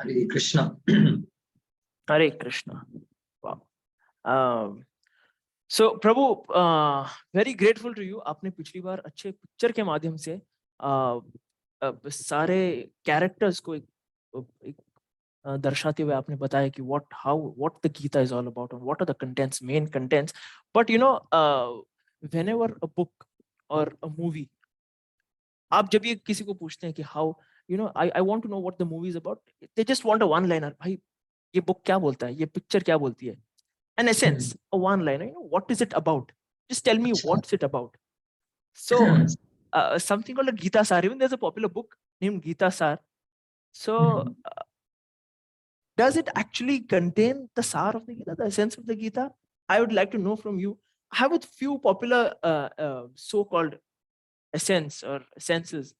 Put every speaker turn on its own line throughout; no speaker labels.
Hare Krishna.
Hare Krishna. Wow. So Prabhu, very grateful to you. आपने पिछली बार अच्छे picture के माध्यम से सारे कैरेक्टर्स को एक दर्शाते हुए आपने बताया कि what the Gita is all about and what are the contents, main contents. But whenever a book or a movie, आप जब ये किसी को पूछते हैं कि how I want to know what the movie is about, they just want a one liner. भाई ये book क्या बोलता है, ये picture क्या बोलती है, an essence, a one liner, what is it about, just tell me what's it about. So something called a Gita Sar, even there's a popular book named Gita Sar. So does it actually contain the Sar of the Gita, the essence of the Gita? I would like to know from you. I have a few popular so-called essence or essences,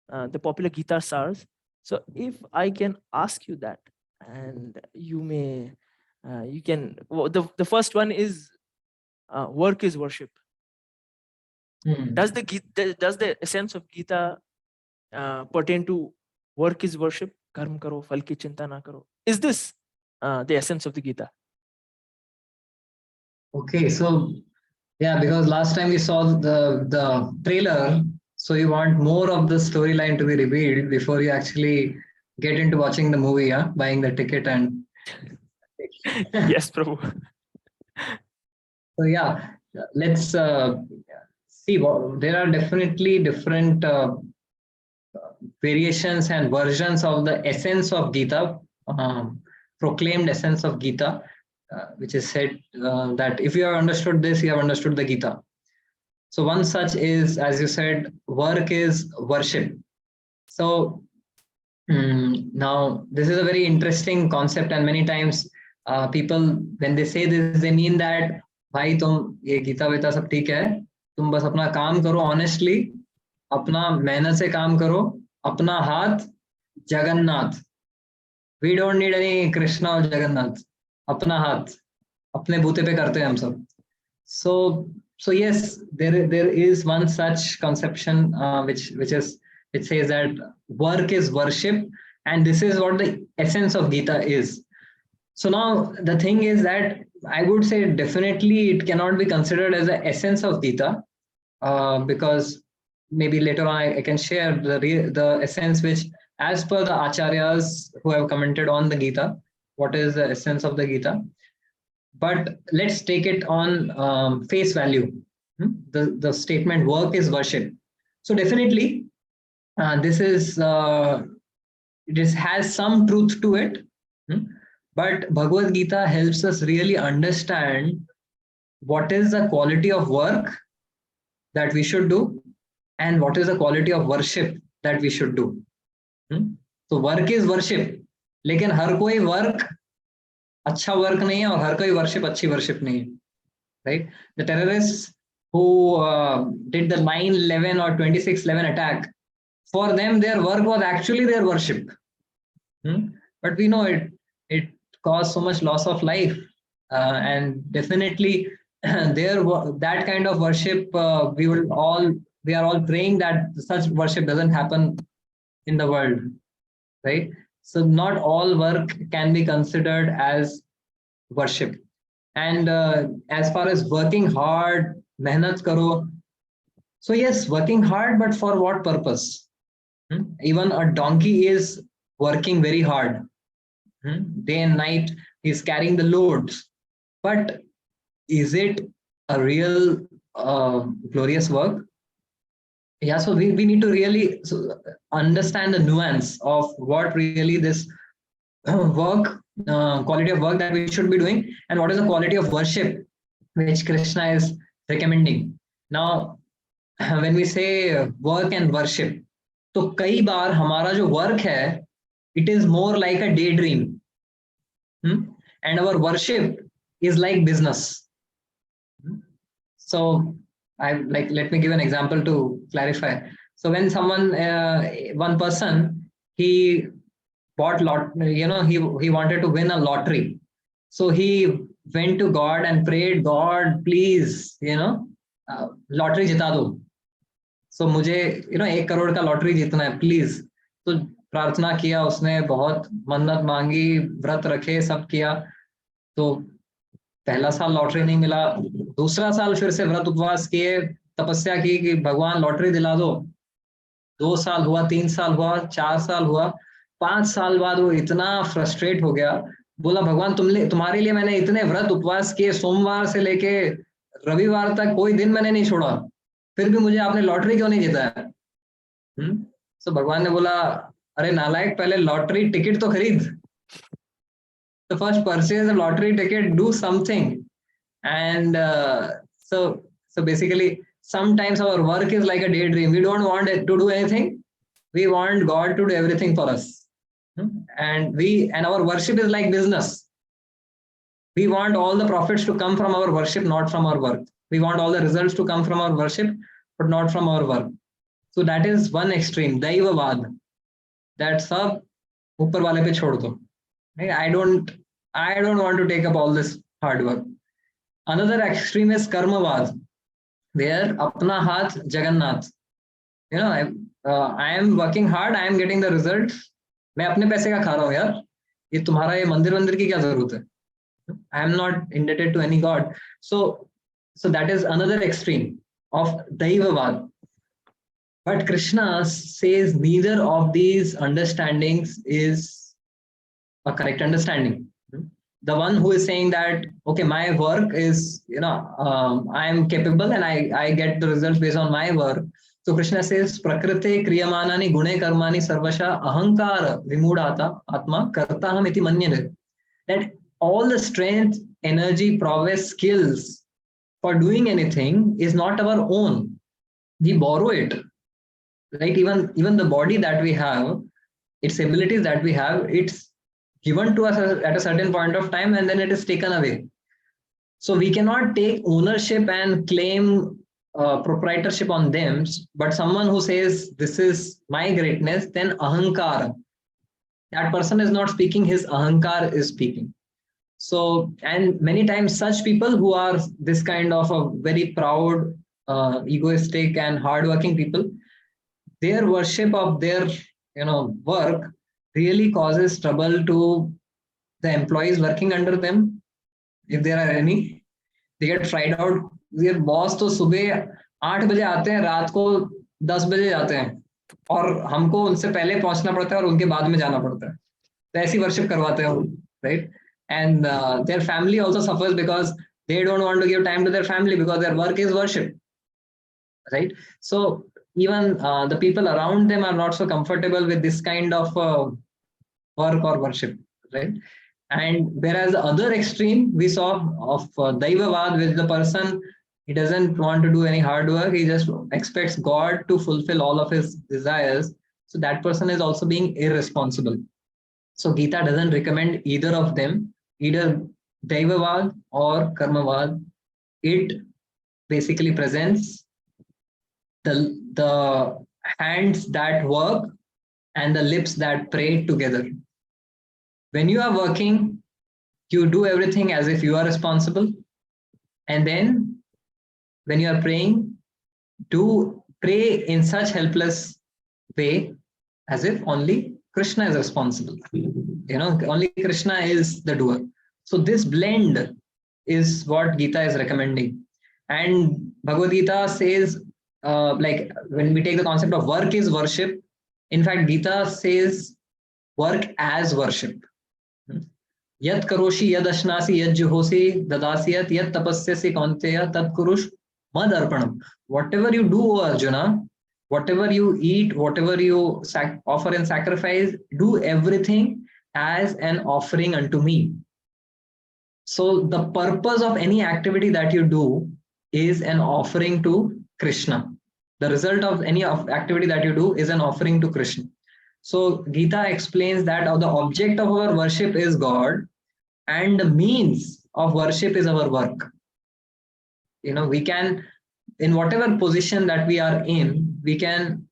the popular Gita Sars. So if I can ask you that, and you may, you can, well, the first one is work is worship. Does the essence of Gita pertain to work is worship? Karm karo, phal ki chinta na karo. Is this the essence of the Gita?
Okay, so yeah, because last time we saw the trailer, so you want more of the storyline to be revealed before you actually get into watching the movie, buying the ticket and.
Yes, Prabhu.
So yeah, let's see. There are definitely different variations and versions of the essence of Gita, proclaimed essence of Gita, which is said that if you have understood this, you have understood the Gita. So one such is, as you said, work is worship. So now this is a very interesting concept, and many times people, when they say this, they mean that भाई तुम ये गीता वीता सब ठीक है, तुम बस अपना काम करो ऑनेस्टली, अपना मेहनत से काम करो, अपना हाथ Jagannath. We don't need any Krishna or Jagannath. अपना हाथ अपने बूते पे करते हैं हम सब. So yes, there is one such conception which says that work is worship, and this is what the essence of Gita is. So now the thing is that I would say definitely it cannot be considered as the essence of Gita, because maybe later on I can share the essence which, as per the acharyas who have commented on the Gita, what is the essence of the Gita. But let's take it on face value. The statement work is worship. So definitely this has some truth to it. But Bhagavad Gita helps us really understand what is the quality of work that we should do and what is the quality of worship that we should do. So work is worship, लेकिन हर कोई work अच्छा work नहीं है और हर कोई worship अच्छी worship नहीं है, right? The terrorists who did the 9/11 or 26/11 attack, for them their work was actually their worship, but we know it caused so much loss of life, and definitely that kind of worship we are all praying that such worship doesn't happen in the world, right? So not all work can be considered as worship. And as far as working hard, mehnat karo. So yes, working hard, but for what purpose? Even a donkey is working very hard. Day and night, he's carrying the loads. But is it a real glorious work? Yeah, so we need to really understand the nuance of what really this work, quality of work that we should be doing, and what is the quality of worship which Krishna is recommending. Now, when we say work and worship, तो कई बार हमारा जो work है, it is more like a daydream, and our worship is like business. So let me give an example to clarify. So when one person, he bought he wanted to win a lottery. So he went to God and prayed, God, please, lottery jita do. So मुझे 1 crore का lottery जीतना है, please. So प्रार्थना किया उसने, बहुत मन्नत मांगी, व्रत रखे, सब किया, तो पहला साल लॉटरी नहीं मिला, दूसरा साल फिर से व्रत उपवास किए, तपस्या की कि भगवान लॉटरी दिला दो। 2 साल हुआ, 3 साल हुआ, 4 साल हुआ, 5 साल बाद वो इतना फ्रस्ट्रेट हो गया, बोला भगवान तुम्हारे लिए मैंने इतने व्रत उपवास किए, सोमवार से लेके रविवार तक कोई दिन मैंने नहीं छोड़ा, फिर भी मुझे आपने लॉटरी क्यों नहीं जिताया? तो भगवान ने बोला, अरे नालायक, पहले लॉटरी टिकट तो खरीद। तो first purchase a lottery ticket, do something. And so basically sometimes our work is like a daydream. We don't want it to do anything, we want God to do everything for us. And our worship is like business. We want all the profits to come from our worship, not from our work. We want all the results to come from our worship, but not from our work. So that is one extreme, daivavad, that सब ऊपर वाले पे छोड़ दो. I don't want to take up all this hard work. Another extreme is karmavad, where apna haath Jagannath. I am working hard, I am getting the results. मैं अपने पैसे का खा रहा हूँ यार, ये तुम्हारा ये मंदिर वंदिर की क्या जरूरत है? I am not indebted to any god. So that is another extreme of daivavad. But Krishna says neither of these understandings is a correct understanding. The one who is saying that, okay, my work is, I am capable and I get the results based on my work. So Krishna says, prakrite kriyamanani gune karmani sarvasha ahankara vimudata atma kartaham iti manyate. That all the strength, energy, prowess, skills for doing anything is not our own. We borrow it. Right? Even the body that we have, its abilities that we have, it's given to us at a certain point of time and then it is taken away. So we cannot take ownership and claim proprietorship on them, but someone who says this is my greatness, then ahankar, that person is not speaking, his ahankar is speaking. So, and many times such people who are this kind of a very proud, egoistic and hardworking people, their worship of their work really causes trouble to the employees working under them, if there are any. They get fried out. Their boss तो सुबह 8 बजे आते हैं, रात को 10 बजे जाते हैं, और हमको उनसे पहले पहुंचना पड़ता है और उनके बाद में जाना पड़ता है. तो ऐसी वर्शिप करवाते हैं, right? And their family also suffers because they don't want to give time to their family because their work is worship, right? So even the people around them are not so comfortable with this kind of work or worship, right? And whereas the other extreme we saw of daivavad, with the person, he doesn't want to do any hard work, he just expects God to fulfill all of his desires. So that person is also being irresponsible. So Gita doesn't recommend either of them, either daivavad or karmavad. It basically presents the hands that work and the lips that pray together. When you are working, you do everything as if you are responsible. And then when you are praying, do pray in such helpless way as if only Krishna is responsible. Only Krishna is the doer. So this blend is what Gita is recommending. And Bhagavad Gita says, like when we take the concept of work is worship, in fact, Gita says work as worship. Yat karoshi yad ashnasi yad juhosi dadasiyat yat tapasyasi kaunteya tad kurush mad arpanam. Whatever you do, Arjuna, whatever you eat, whatever you offer in sacrifice, do everything as an offering unto me. So the purpose of any activity that you do is an offering to Krishna. The result of any activity that you do is an offering to Krishna. So Gita explains that the object of our worship is God, and the means of worship is our work. We can, in whatever position that we are in, we can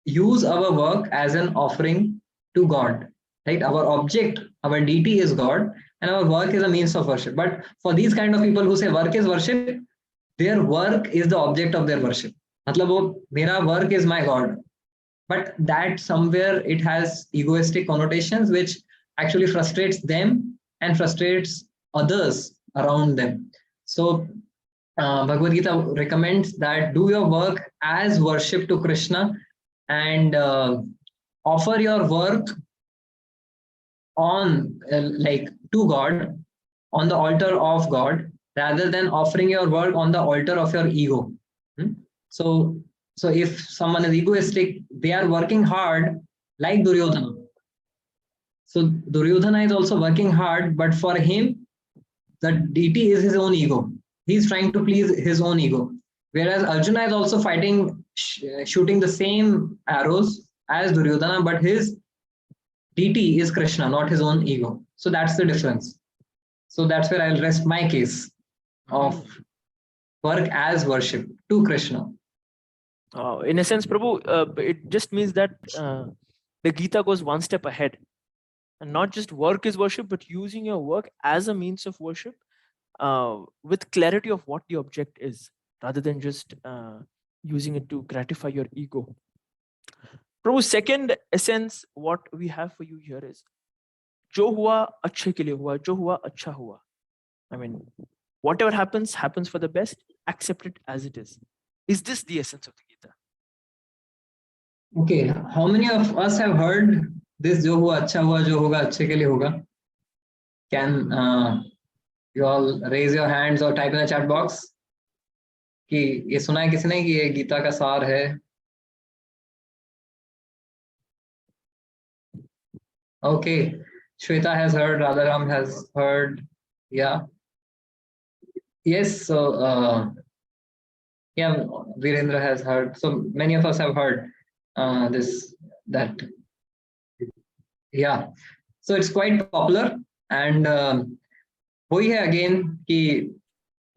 use our work as an offering to God. Right? Our object, our deity is God, and our work is a means of worship. But for these kind of people who say work is worship, their work is the object of their worship. मतलब वो मेरा work is my God. but that somewhere it has egoistic connotations, which actually frustrates them and frustrates others around them. So Bhagavad Gita recommends that do your work as worship to Krishna, and offer your work on like to God, on the altar of God, rather than offering your work on the altar of your ego. Hmm? So, so if someone is egoistic, they are working hard like Duryodhana. So Duryodhana is also working hard, but for him, the deity is his own ego. He's trying to please his own ego. Whereas Arjuna is also fighting, shooting the same arrows as Duryodhana, but his deity is Krishna, not his own ego. So that's the difference. So that's where I'll rest my case of work as worship to Krishna.
In a sense, Prabhu, it just means that the Gita goes one step ahead. And not just work is worship, but using your work as a means of worship with clarity of what the object is, rather than just using it to gratify your ego. Prabhu, second essence, what we have for you here is, जो हुआ अच्छे के लिए हुआ, जो हुआ अच्छा हुआ. I mean, whatever happens, happens for the best. Accept it as it is. Is this the essence of the Gita?
Okay, how many of us have heard this? जो हुआ अच्छा हुआ, जो होगा अच्छे के लिए होगा. Can you all raise your hands or type in the chat box? कि ये सुना है किसी ने कि ये गीता का सार है? Okay, Shweta has heard, Radharam has heard. Yeah. Yes, so yeah, Virendra has heard. So many of us have heard that. Yeah. So it's quite popular, and वही है again कि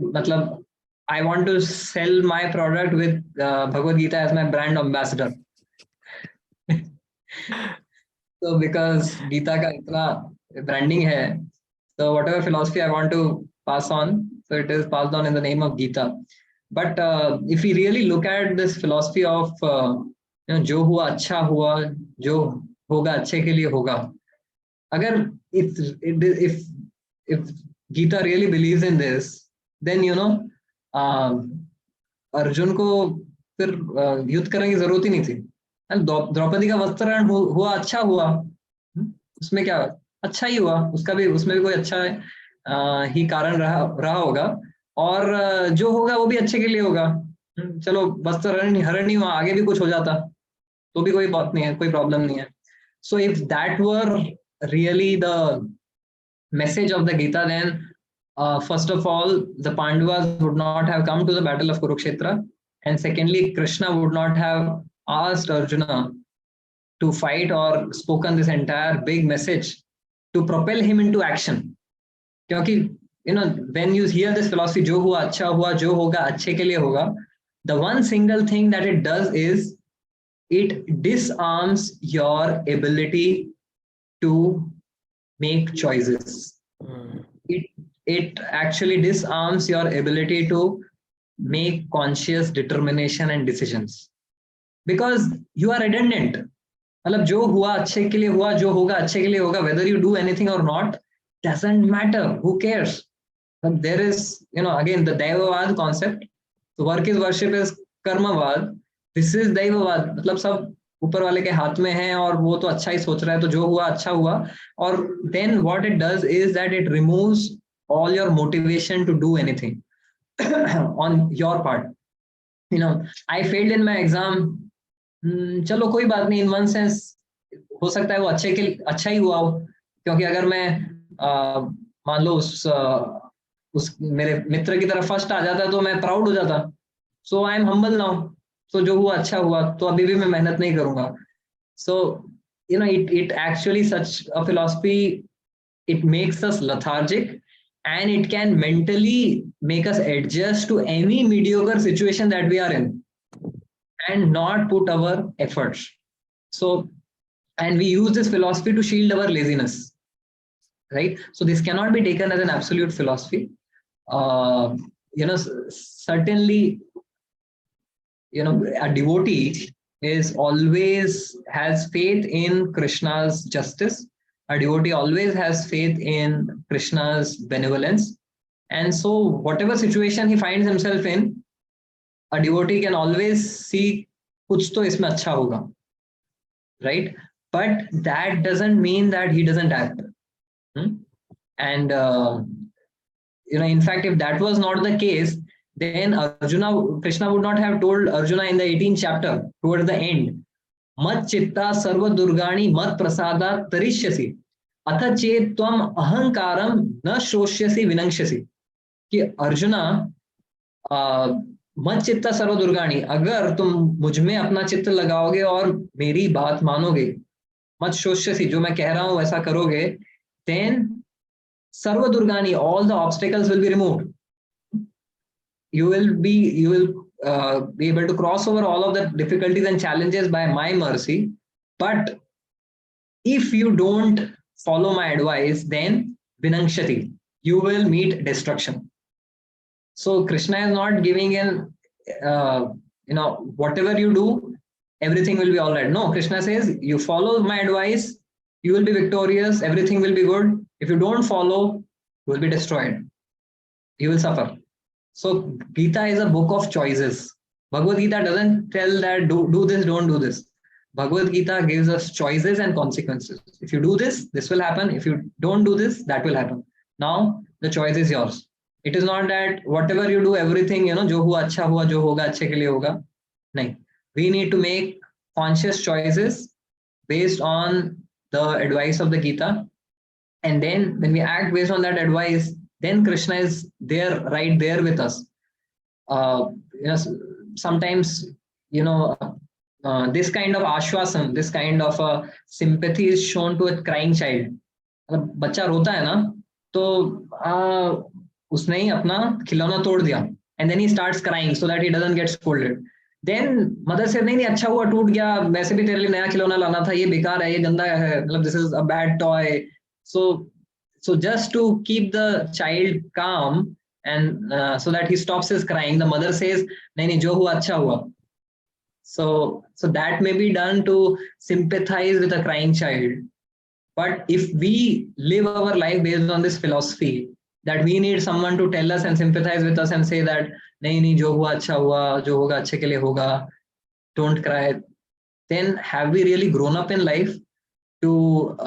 मतलब I want to sell my product with Bhagavad Gita as my brand ambassador. So because Gita का इतना branding है, so whatever philosophy I want to pass on, so it is passed on in the name of Gita. But if we really look at this philosophy of जो हुआ अच्छा हुआ, जो होगा अच्छे के लिए होगा. Agar if Gita really believes in this, then Arjun को फिर युद्ध करने की जरूरत ही नहीं थी. द्रौपदी का वस्त्रहरण हुआ अच्छा हुआ, उसमें क्या अच्छा ही हुआ, उसमें भी कोई अच्छा ही कारण रहा होगा, और जो होगा वो भी अच्छे के लिए होगा. चलो वस्त्रहरण हरण नहीं हुआ, आगे भी कुछ हो जाता तो भी कोई बात नहीं है, कोई प्रॉब्लम नहीं है. So if that were really the message of the Gita, then first of all, the Pandavas would not have come to the battle of Kurukshetra, and secondly, Krishna would not have asked Arjuna to fight or spoken this entire big message to propel him into action. Because when you hear this philosophy, जो हुआ अच्छा हुआ, जो होगा अच्छे के लिए होगा, the one single thing that it does is it disarms your ability to make choices. It actually disarms your ability to make conscious determination and decisions, because you are redundant. मतलब जो हुआ अच्छे के लिए हुआ, जो होगा अच्छे के लिए होगा, whether you do anything or not doesn't matter. Who cares? But there is, again, the Daivavad concept. So work is worship is Karmavad. This is Daivavad. मतलब सब ऊपर वाले के हाथ में है, और वो तो अच्छा ही सोच रहा है, तो जो हुआ अच्छा हुआ. और then what it does is that it removes all your motivation to do anything on your part. I failed in my exam. चलो कोई बात नहीं, in one sense हो सकता है वो अच्छा ही हुआ हो, क्योंकि अगर मैं मान लो उस मेरे मित्र की तरफ फर्स्ट आ जाता तो मैं प्राउड हो जाता. सो आई एम हम्बल नाउ. सो जो हुआ अच्छा हुआ, तो अभी भी मैं मेहनत नहीं करूंगा. सो it actually, such a philosophy, it makes us lethargic, and it can mentally make us adjust to any mediocre situation that we are in and not put our efforts. So, and we use this philosophy to shield our laziness, right? So this cannot be taken as an absolute philosophy. Certainly, a devotee, is always has faith in Krishna's justice. A devotee always has faith in Krishna's benevolence. And so, whatever situation he finds himself in, a devotee can always see kuch to isme acha hoga, right? But that doesn't mean that he doesn't act. And in fact, if that was not the case, then Krishna would not have told Arjuna in the 18th chapter, towards the end, Mat chitta sarva durgani mat prasada tarishyasi atha chet tvam ahankaram na shoshyasi vinangshasi. कि अर्जुना मत चित्ता सर्व दुर्गाणी, अगर तुम मुझ में अपना चित्त लगाओगे और मेरी बात मानोगे, मत शोष्यसी, जो मैं कह रहा हूं वैसा करोगे, then serve दुर्गाणी, all the obstacles will be removed. You will be able to cross over all of the difficulties and challenges by my mercy. But if you don't follow my advice, then vinangshati, you will meet destruction. So Krishna is not giving an, whatever you do, everything will be all right. No, Krishna says, you follow my advice, you will be victorious, everything will be good. If you don't follow, you will be destroyed. You will suffer. So Gita is a book of choices. Bhagavad Gita doesn't tell that do this, don't do this. Bhagavad Gita gives us choices and consequences. If you do this, this will happen. If you don't do this, that will happen. Now the choice is yours. It is not that whatever you do, everything, jo hua acha hua, jo hoga achhe ke liye hoga. Nahin. We need to make conscious choices based on the advice of the Gita. And then when we act based on that advice, then Krishna is there, right there with us. Sometimes, this kind of ashwasan, this kind of sympathy is shown to a crying child. बच्चा रोता है ना, तो उसने ही अपना खिलौना तोड़ दिया, and then he starts crying so that he doesn't get scolded. Then mother said, नहीं अच्छा हुआ, टूट गया, वैसे भी तेरे लिए नया खिलौना लाना था, ये बेकार है, ये गंदा है, मतलब this is a bad toy. So just to keep the child calm and so that he stops his crying, the mother says, नहीं जो हुआ अच्छा हुआ. So that may be done to sympathize with a crying child. But if we live our life based on this philosophy, that we need someone to tell us and sympathize with us and say that, नहीं जो हुआ अच्छा हुआ, जो होगा अच्छे के लिए होगा, don't cry. Then have we really grown up in life to,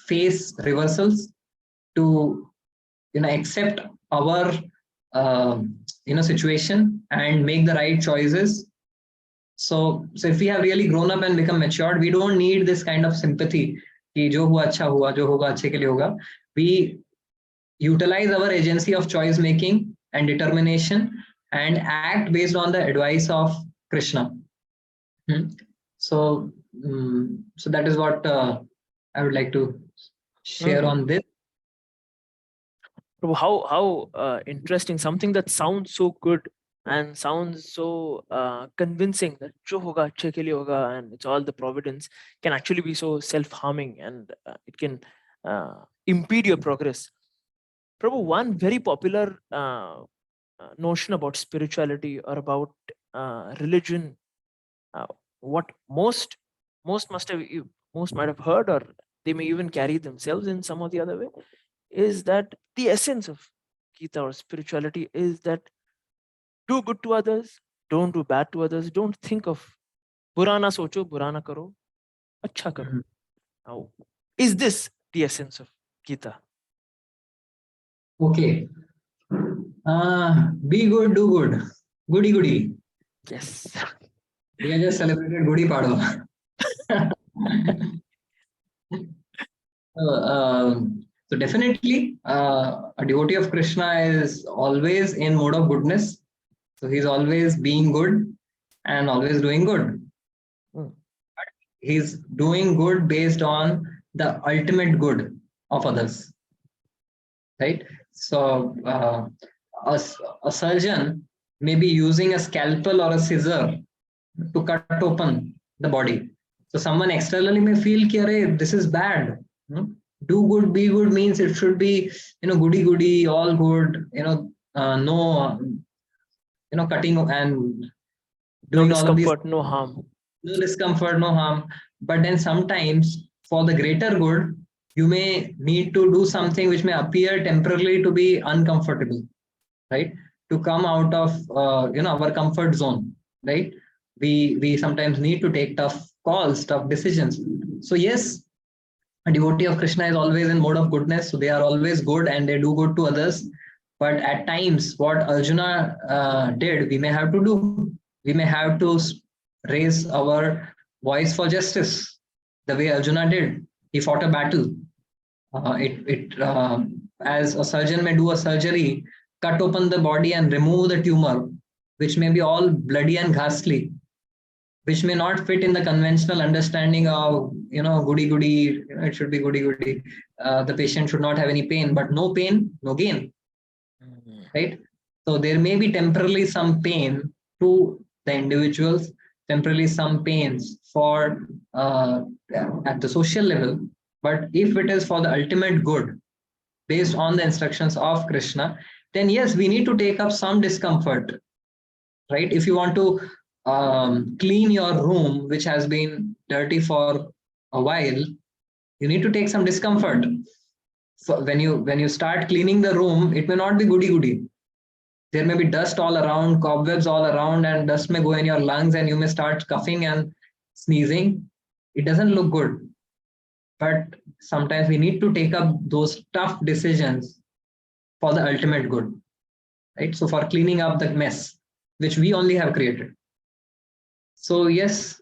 face reversals, to, accept our, situation and make the right choices? So if we have really grown up and become matured, we don't need this kind of sympathy. कि जो हुआ अच्छा हुआ, जो होगा अच्छे के लिए होगा. We utilize our agency of choice making and determination and act based on the advice of Krishna. So that is what I would like to share on this.
How interesting! Something that sounds so good and sounds so convincing, that jo hoga achhe ke liye hoga and it's all the providence, can actually be so self-harming, and it can impede your progress. Prabhu, one very popular notion about spirituality or about religion, what most might have heard, or they may even carry themselves in some or the other way, is that the essence of Gita or spirituality is that do good to others, don't do bad to others, don't think of bura na socho, bura na karo, acha karo. Now, is this the essence of Gita?
Okay. Be good, do good. Goody goody.
Yes.
We have just celebrated Gudi Padwa. So definitely, a devotee of Krishna is always in mode of goodness. So he's always being good and always doing good. He's doing good based on the ultimate good of others. Right? So a surgeon may be using a scalpel or a scissor to cut open the body. So someone externally may feel that this is bad. Do good, be good means it should be, goody goody, all good, no, cutting and, doing
No
all of these,
discomfort, no harm.
no discomfort, no harm. But then sometimes for the greater good, you may need to do something which may appear temporarily to be uncomfortable, right? To come out of our comfort zone, right? We sometimes need to take tough calls, tough decisions. So yes, a devotee of Krishna is always in mode of goodness, so they are always good and they do good to others. But at times, what Arjuna did, we may have to do. We may have to raise our voice for justice, the way Arjuna did. He fought a battle. As a surgeon may do a surgery, cut open the body and remove the tumor, which may be all bloody and ghastly, which may not fit in the conventional understanding of goody goody. It should be goody goody. The patient should not have any pain, but no pain, no gain, right? So there may be temporarily some pain to the individuals, temporarily some pains for at the social level, but if it is for the ultimate good, based on the instructions of Krishna, then yes, we need to take up some discomfort, right? If you want to clean your room, which has been dirty for a while, you need to take some discomfort. So when you start cleaning the room, it may not be goody goody. There may be dust all around, cobwebs all around, and dust may go in your lungs, and you may start coughing and sneezing. It doesn't look good. But sometimes we need to take up those tough decisions for the ultimate good, right? So for cleaning up the mess which we only have created. So yes,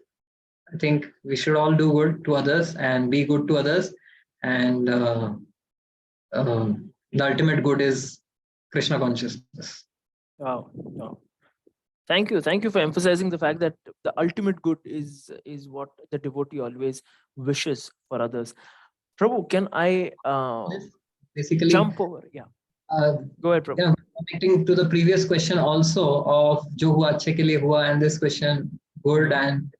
I think we should all do good to others and be good to others, and the ultimate good is Krishna consciousness.
Wow. Wow. Thank you for emphasizing the fact that the ultimate good is what the devotee always wishes for others. Prabhu, can I
Basically,
jump over? Yeah. Go ahead, Prabhu.
Connecting to the previous question also of Jo hua achhe ke liye hua, and this question, good and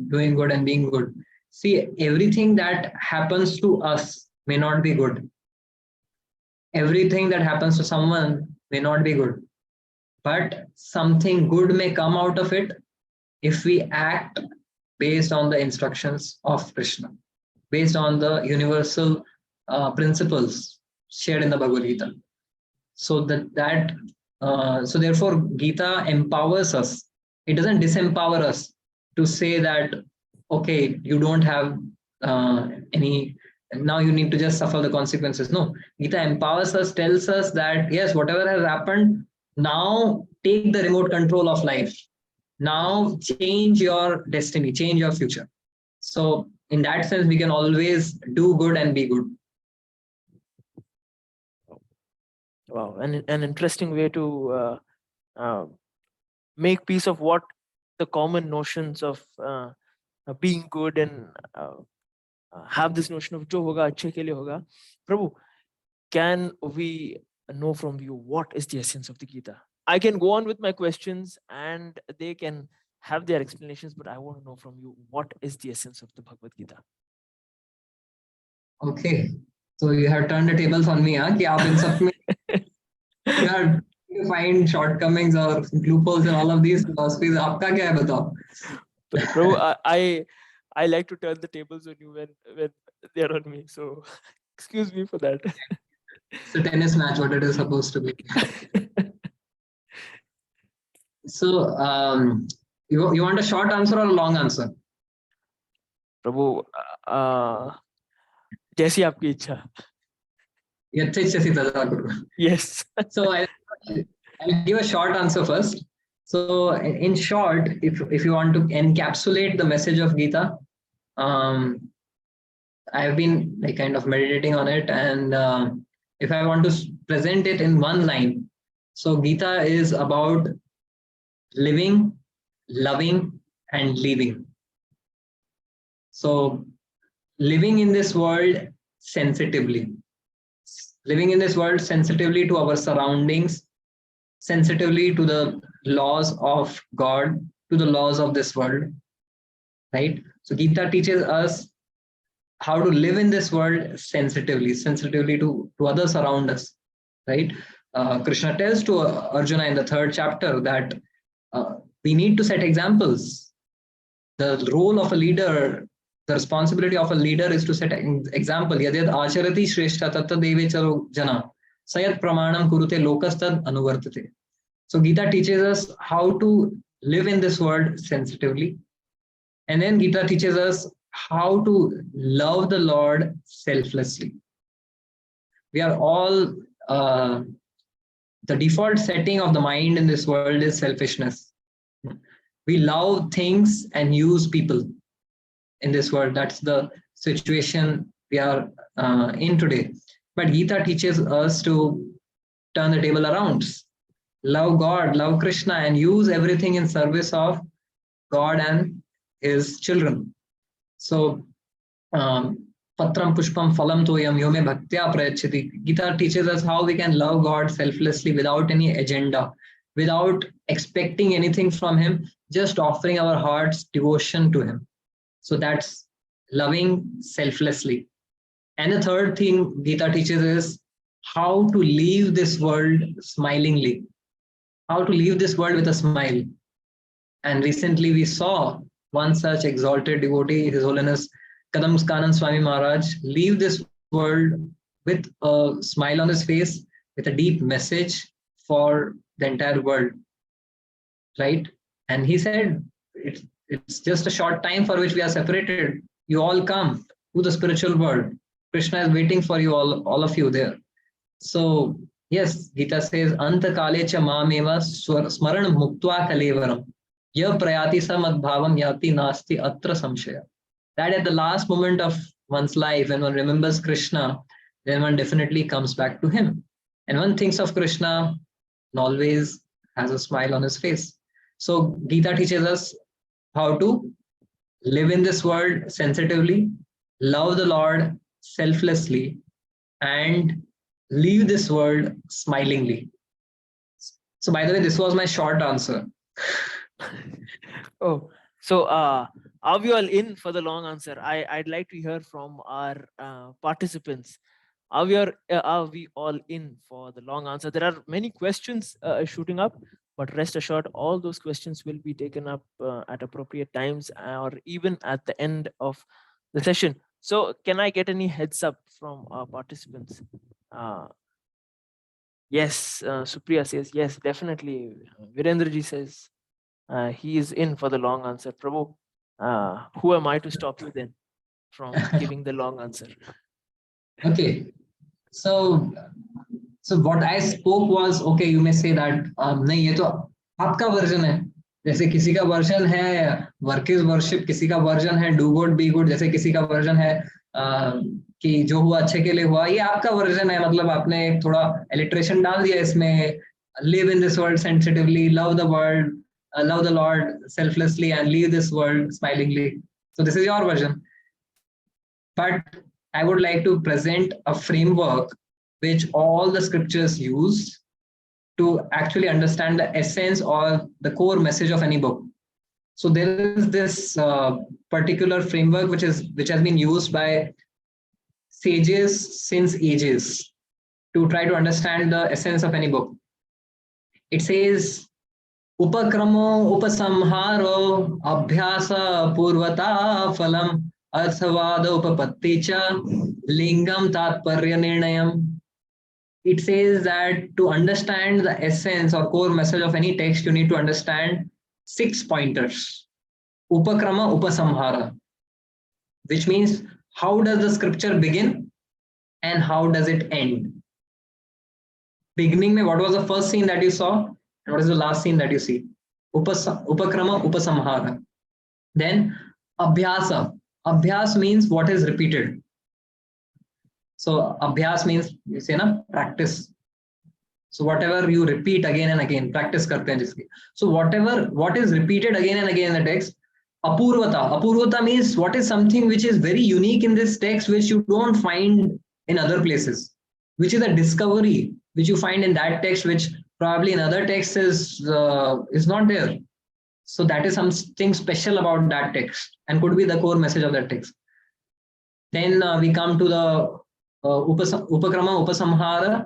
doing good and being good. See, everything that happens to us may not be good. Everything that happens to someone may not be good. But something good may come out of it if we act based on the instructions of Krishna, based on the universal principles shared in the Bhagavad Gita. So so therefore Gita empowers us. It doesn't disempower us to say that, okay, you don't have any, now you need to just suffer the consequences. No, Gita empowers us, tells us that yes, whatever has happened, now take the remote control of life. Now change your destiny, change your future. So in that sense, we can always do good and be good.
Wow, an interesting way to make peace of what the common notions of being good and have this notion of jo hoga achhe ke liye hoga. Prabhu, can we know from you what is the essence of the Gita? I can go on with my questions and they can have their explanations, but I want to know from you what is the essence of the Bhagavad Gita?
Okay, so you have turned the tables on me, huh? Ki aap in sab mein you are to find shortcomings or loopholes in all of these philosophies. Aapka kya hai batao?
Bro, I like to turn the tables on you when they're on me. So excuse me for that.
It's a tennis match, what it is supposed to be. So, you want a short answer or a long answer?
Prabhu, जैसी आपकी इच्छा. Yes.
So I'll give a short answer first. So in short, if you want to encapsulate the message of Gita, I've been like kind of meditating on it, and if I want to present it in one line, so Gita is about living, loving, and leaving. So living in this world sensitively, living in this world sensitively to our surroundings, sensitively to the laws of God, to the laws of this world, right? So Gita teaches us how to live in this world sensitively to others around us, right? Krishna tells to Arjuna in the 3rd chapter that We need to set examples. The role of a leader, the responsibility of a leader is to set an example. Yadyad acharati shrestha tatta devecharo jana sayat pramanam kurute lokastad anuvartate. So Gita teaches us how to live in this world sensitively. And then Gita teaches us how to love the Lord selflessly. We are all, the default setting of the mind in this world is selfishness. We love things and use people in this world. That's the situation we are in today. But Gita teaches us to turn the table around. Love God, love Krishna, and use everything in service of God and his children. So, patram pushpam phalam toyam yome bhaktya prayachati. Gita teaches us how we can love God selflessly without any agenda, without expecting anything from him, just offering our heart's devotion to him. So that's loving selflessly. And the third thing Gita teaches is how to leave this world smilingly, how to leave this world with a smile. And recently we saw one such exalted devotee, His Holiness Kadam Kanand Swami Maharaj, leave this world with a smile on his face, with a deep message for the entire world, right? And he said, it's just a short time for which we are separated. You all come to the spiritual world. Krishna is waiting for you, all of you there. So yes, Gita says, Anta kalecha mameva smaran muktva kalevaram. Ya prayati samadbhavam yati nasti atra samshaya. That at the last moment of one's life, when one remembers Krishna, then one definitely comes back to him. And one thinks of Krishna and always has a smile on his face. So Gita teaches us how to live in this world sensitively, love the Lord selflessly, and leave this world smilingly. So by the way, this was my short answer.
Oh, so are we all in for the long answer? I'd like to hear from our participants. Are we all in for the long answer? There are many questions shooting up, but rest assured, all those questions will be taken up at appropriate times or even at the end of the session. So can I get any heads up from our participants? Yes, Supriya says, yes, definitely. Virendraji says, he is in for the long answer. Prabhu, who am I to stop you then from giving the long answer?
Okay. So what I spoke was, okay, you may say that, नहीं ये तो आपका version है. जैसे किसी का version है work is worship, किसी का वर्जन है डू गुड बी गुड, जैसे किसी का वर्जन है कि जो हुआ अच्छे के लिए हुआ. ये आपका वर्जन है, मतलब आपने थोड़ा एलिट्रेशन डाल दिया इसमें. Live in this world sensitively, love the world, love the Lord selflessly, and leave this world smilingly. So this is your version. But I would like to present a framework which all the scriptures use to actually understand the essence or the core message of any book. So there is this particular framework which has been used by sages since ages to try to understand the essence of any book. It says, उपक्रमो उपसंहारो अभ्यास पूर्वता फलम अर्थवाद उपपत्ति च लिंगम तात्पर्य निर्णयम. It says that to understand the essence or core message of any text, you need to understand 6 pointers. Upakrama upasamhara, which means how does the scripture begin and how does it end. Beginning mein, what was the first scene that you saw? And what is the last scene that you see? Upakrama upasamhara. Then abhyasa. Abhyas means what is repeated. So abhyas means, you say na, practice. So whatever you repeat again and again, practice karte hain jiski. So what is repeated again and again in the text. Apurvata. Apurvata means what is something which is very unique in this text which you don't find in other places, which is a discovery which you find in that text which probably in other texts is not there. So that is something special about that text and could be the core message of that text. Then we come to the upakrama upasamhara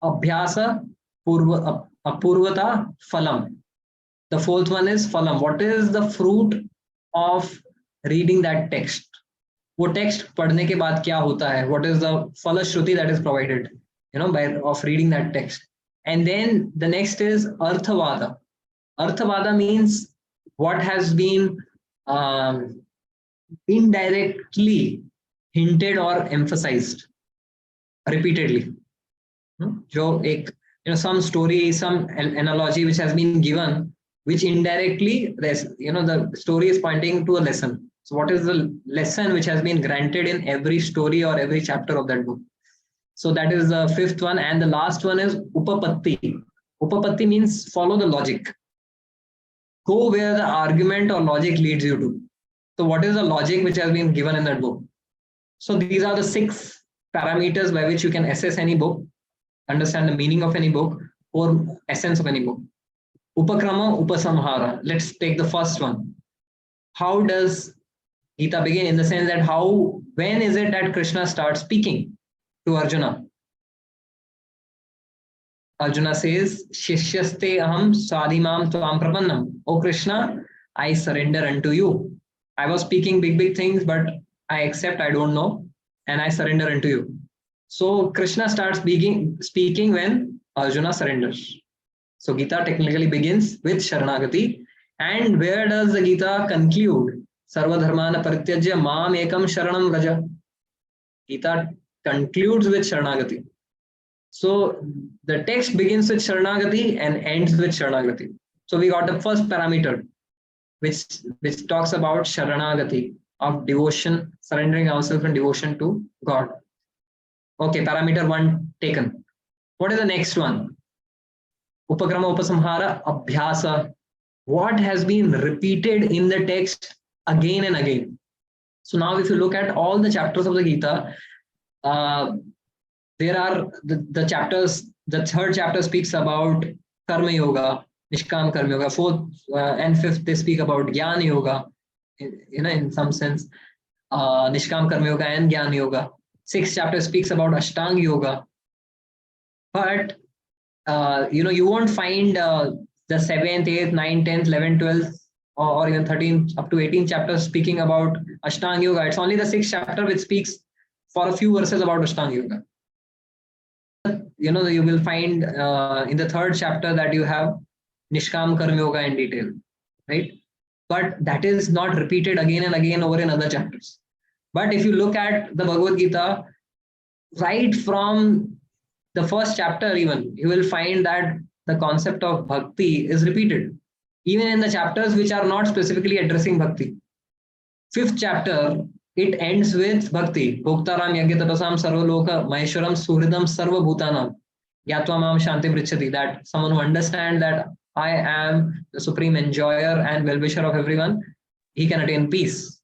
abhyasa apurvata phalam. The fourth one is phalam. What is the fruit of reading that text? वो text पढ़ने के बाद क्या होता है? What is the falashruti that is provided, by of reading that text? And then the next is arthavada. Arthavada means what has been indirectly hinted or emphasized repeatedly. जो एक some story, some analogy which has been given, which indirectly the story is pointing to a lesson. So what is the lesson which has been granted in every story or every chapter of that book? So that is the fifth one. And the last one is upapatti. Upapatti means follow the logic. Go where the argument or logic leads you to. So what is the logic which has been given in that book? So these are the 6 parameters by which you can assess any book, understand the meaning of any book, or essence of any book. Upakrama, Upasamhara. Let's take the first one. How does Gita begin? In the sense that when is it that Krishna starts speaking to Arjuna? Arjuna says, Shishyaste aham sadhimam tvam prapannam. Oh Krishna, I surrender unto you. I was speaking big things, but I accept I don't know, and I surrender unto you. So Krishna starts speaking when Arjuna surrenders. So Gita technically begins with Sharanagati. And where does the Gita conclude? Sarva dharmana parityajya mam ekam sharanam vraja. Gita concludes with Sharanagati. So the text begins with Sharanagati and ends with Sharanagati. So we got the first parameter, which talks about Sharanagati, of devotion, surrendering ourselves in devotion to God. Okay, parameter 1 taken. What is the next one? Upakrama, Upasamhara, Abhyasa. What has been repeated in the text again and again? So now if you look at all the chapters of the Gita, there are the chapters. The third chapter speaks about Karma Yoga, Nishkam Karma Yoga. Fourth and fifth, they speak about Jnana Yoga, in some sense, Nishkam Karma Yoga and Jnana Yoga. Sixth chapter speaks about Ashtanga Yoga. But, you won't find the 7th, 8th, 9th, 10th, 11th, 12th, or even 13th up to 18th chapters speaking about Ashtanga Yoga. It's only the 6th chapter which speaks for a few verses about Ashtanga Yoga. You will find in the 3rd chapter that you have Nishkam Karma Yoga in detail, right? But that is not repeated again and again over in other chapters. But if you look at the Bhagavad Gita, right from the 1st chapter even, you will find that the concept of bhakti is repeated, even in the chapters which are not specifically addressing bhakti. 5th chapter, it ends with bhakti. Bhoktaram yagyatapasam sarvaloka maheshwaram suhridam sarva bhutanam yatva mam shantim richati. That someone who understands that I am the supreme enjoyer and well-wisher of everyone, he can attain peace.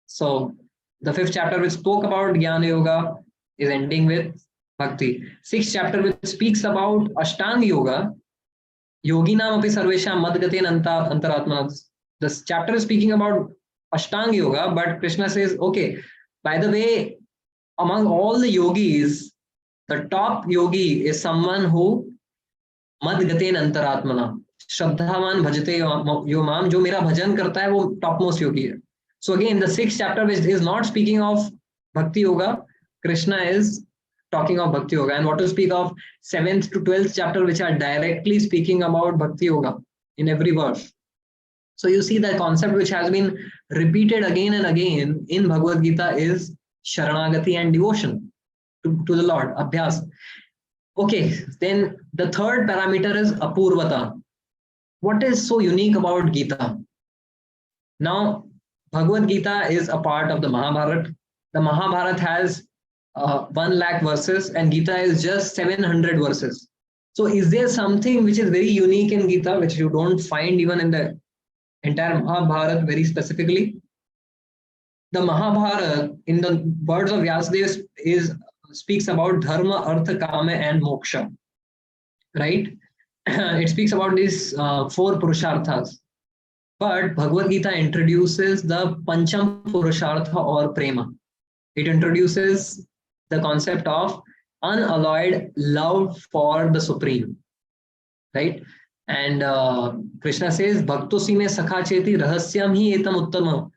So the 5th chapter which spoke about Jnana Yoga is ending with bhakti. 6th chapter which speaks about Ashtanga Yoga, yoginam api sarvesham madgaten antaratmana. This chapter is speaking about Ashtanga Yoga, but Krishna says, okay, by the way, among all the yogis, the top yogi is someone who madgaten antaratmana, shraddhavan bhajate yo mam, jo mera bhajan karta hai, wo topmost yogi hai. So again, the 6th chapter which is not speaking of Bhakti Yoga, Krishna is talking of Bhakti Yoga. And what to speak of 7th to 12th chapter, which are directly speaking about Bhakti Yoga in every verse. So you see the concept which has been repeated again and again in Bhagavad Gita is Sharanagati and devotion to the Lord, Abhyas. Okay, then the 3rd parameter is Apurvata. What is so unique about Gita? Now, Bhagavad Gita is a part of the Mahabharata. The Mahabharata has 1 lakh verses and Gita is just 700 verses. So is there something which is very unique in Gita which you don't find even in the entire Mahabharata very specifically? The Mahabharata, in the words of Vyasadeva, speaks about dharma, artha, kama and moksha, right? It speaks about these 4 purusharthas. But Bhagavad Gita introduces the Pancham Purushartha or Prema. It introduces the concept of unalloyed love for the Supreme, right? And Krishna says, Bhaktosi me sakha cheti rahasyam hi etam uttamam.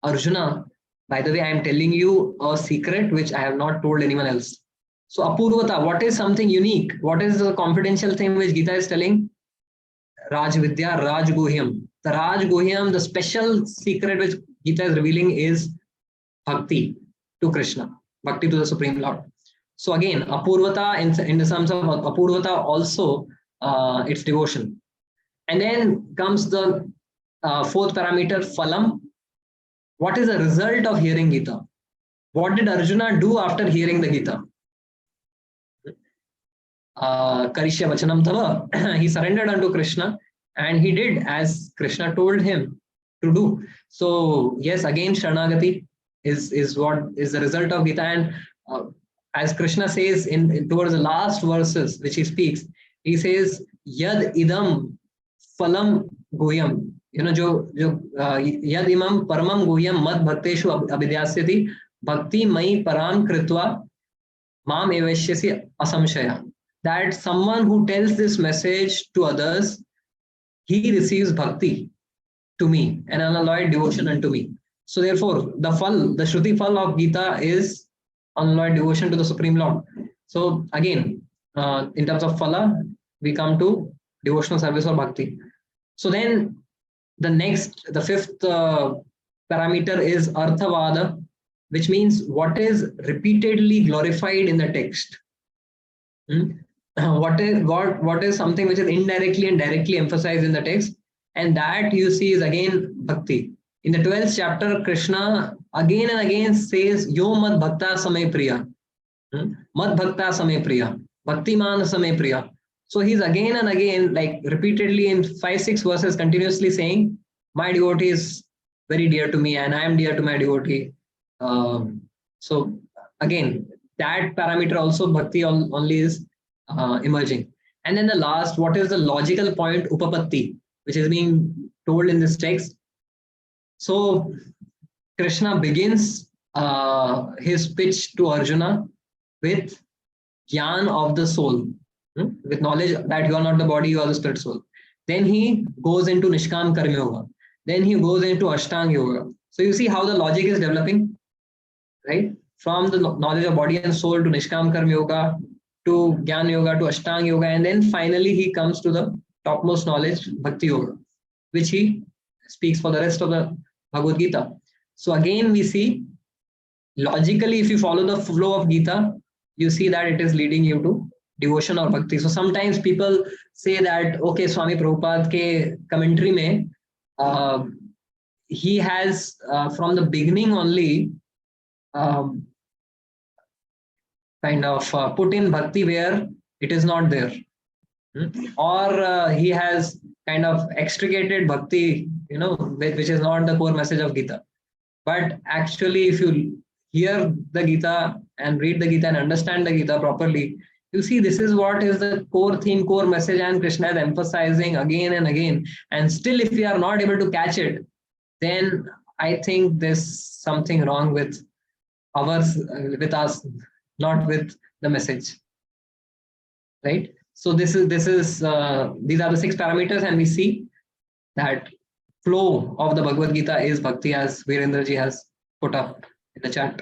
Arjuna, by the way, I am telling you a secret which I have not told anyone else. So Apurvata, what is something unique? What is the confidential thing which Gita is telling? Raj Vidya, Raj Guhyam. The Raj Guhyam, the special secret which Gita is revealing is bhakti to Krishna, bhakti to the Supreme Lord. So again, Apurvata, in the terms of Apurvata also, it's devotion. And then comes the fourth parameter, Phalam. What is the result of hearing Gita? What did Arjuna do after hearing the Gita? Karishya Vachanam Tava. He surrendered unto Krishna and he did as Krishna told him to do. So, yes, again, Sharanagati is what is the result of Gita. And as Krishna says towards the last verses which he speaks, he says, Yad idam phalam goyam. You know, yad imam paramam goyam mad bhakteshu abhidyasyati bhakti mai param kritva mam evashyasi asamshaya. That someone who tells this message to others, he receives bhakti to me, an unalloyed devotion unto me. So therefore, the Shruti phal of Gita is unalloyed devotion to the Supreme Lord. So again, in terms of phala, we come to devotional service or bhakti. So then the fifth parameter is arthavada, which means what is repeatedly glorified in the text. What is something which is indirectly and directly emphasized in the text, and that you see is again bhakti. In the 12th chapter, Krishna again and again says, Yo mad bhakta samay priya. Mad bhakta samay priya. Bhakti man samay priya. So he's again and again, like repeatedly in 5-6 verses, continuously saying, my devotee is very dear to me and I am dear to my devotee. So again, that parameter also bhakti only is emerging. And then the last, what is the logical point, upapatti, which is being told in this text? So Krishna begins his pitch to Arjuna with jnana of the soul, with knowledge that you are not the body, you are the spirit soul. Then he goes into Nishkam Karma Yoga. Then he goes into Ashtanga Yoga. So you see how the logic is developing, right? From the knowledge of body and soul to Nishkam Karma Yoga, to Jnana Yoga, to Ashtanga Yoga, and then finally he comes to the topmost knowledge, Bhakti Yoga, which he speaks for the rest of the Bhagavad Gita. So again, we see logically, if you follow the flow of Gita, you see that it is leading you to devotion or bhakti. So sometimes people say that, okay, Swami Prabhupada ke commentary mein, he has from the beginning only um, kind of put in bhakti where it is not there. Or he has kind of extricated bhakti, which is not the core message of Gita. But actually, if you hear the Gita and read the Gita and understand the Gita properly, you see this is what is the core theme, core message, and Krishna is emphasizing again and again. And still, if we are not able to catch it, then I think there's something wrong with us, not with the message, right? So these are the 6 parameters, and we see that flow of the Bhagavad Gita is bhakti, as Virendraji has put up in the chat.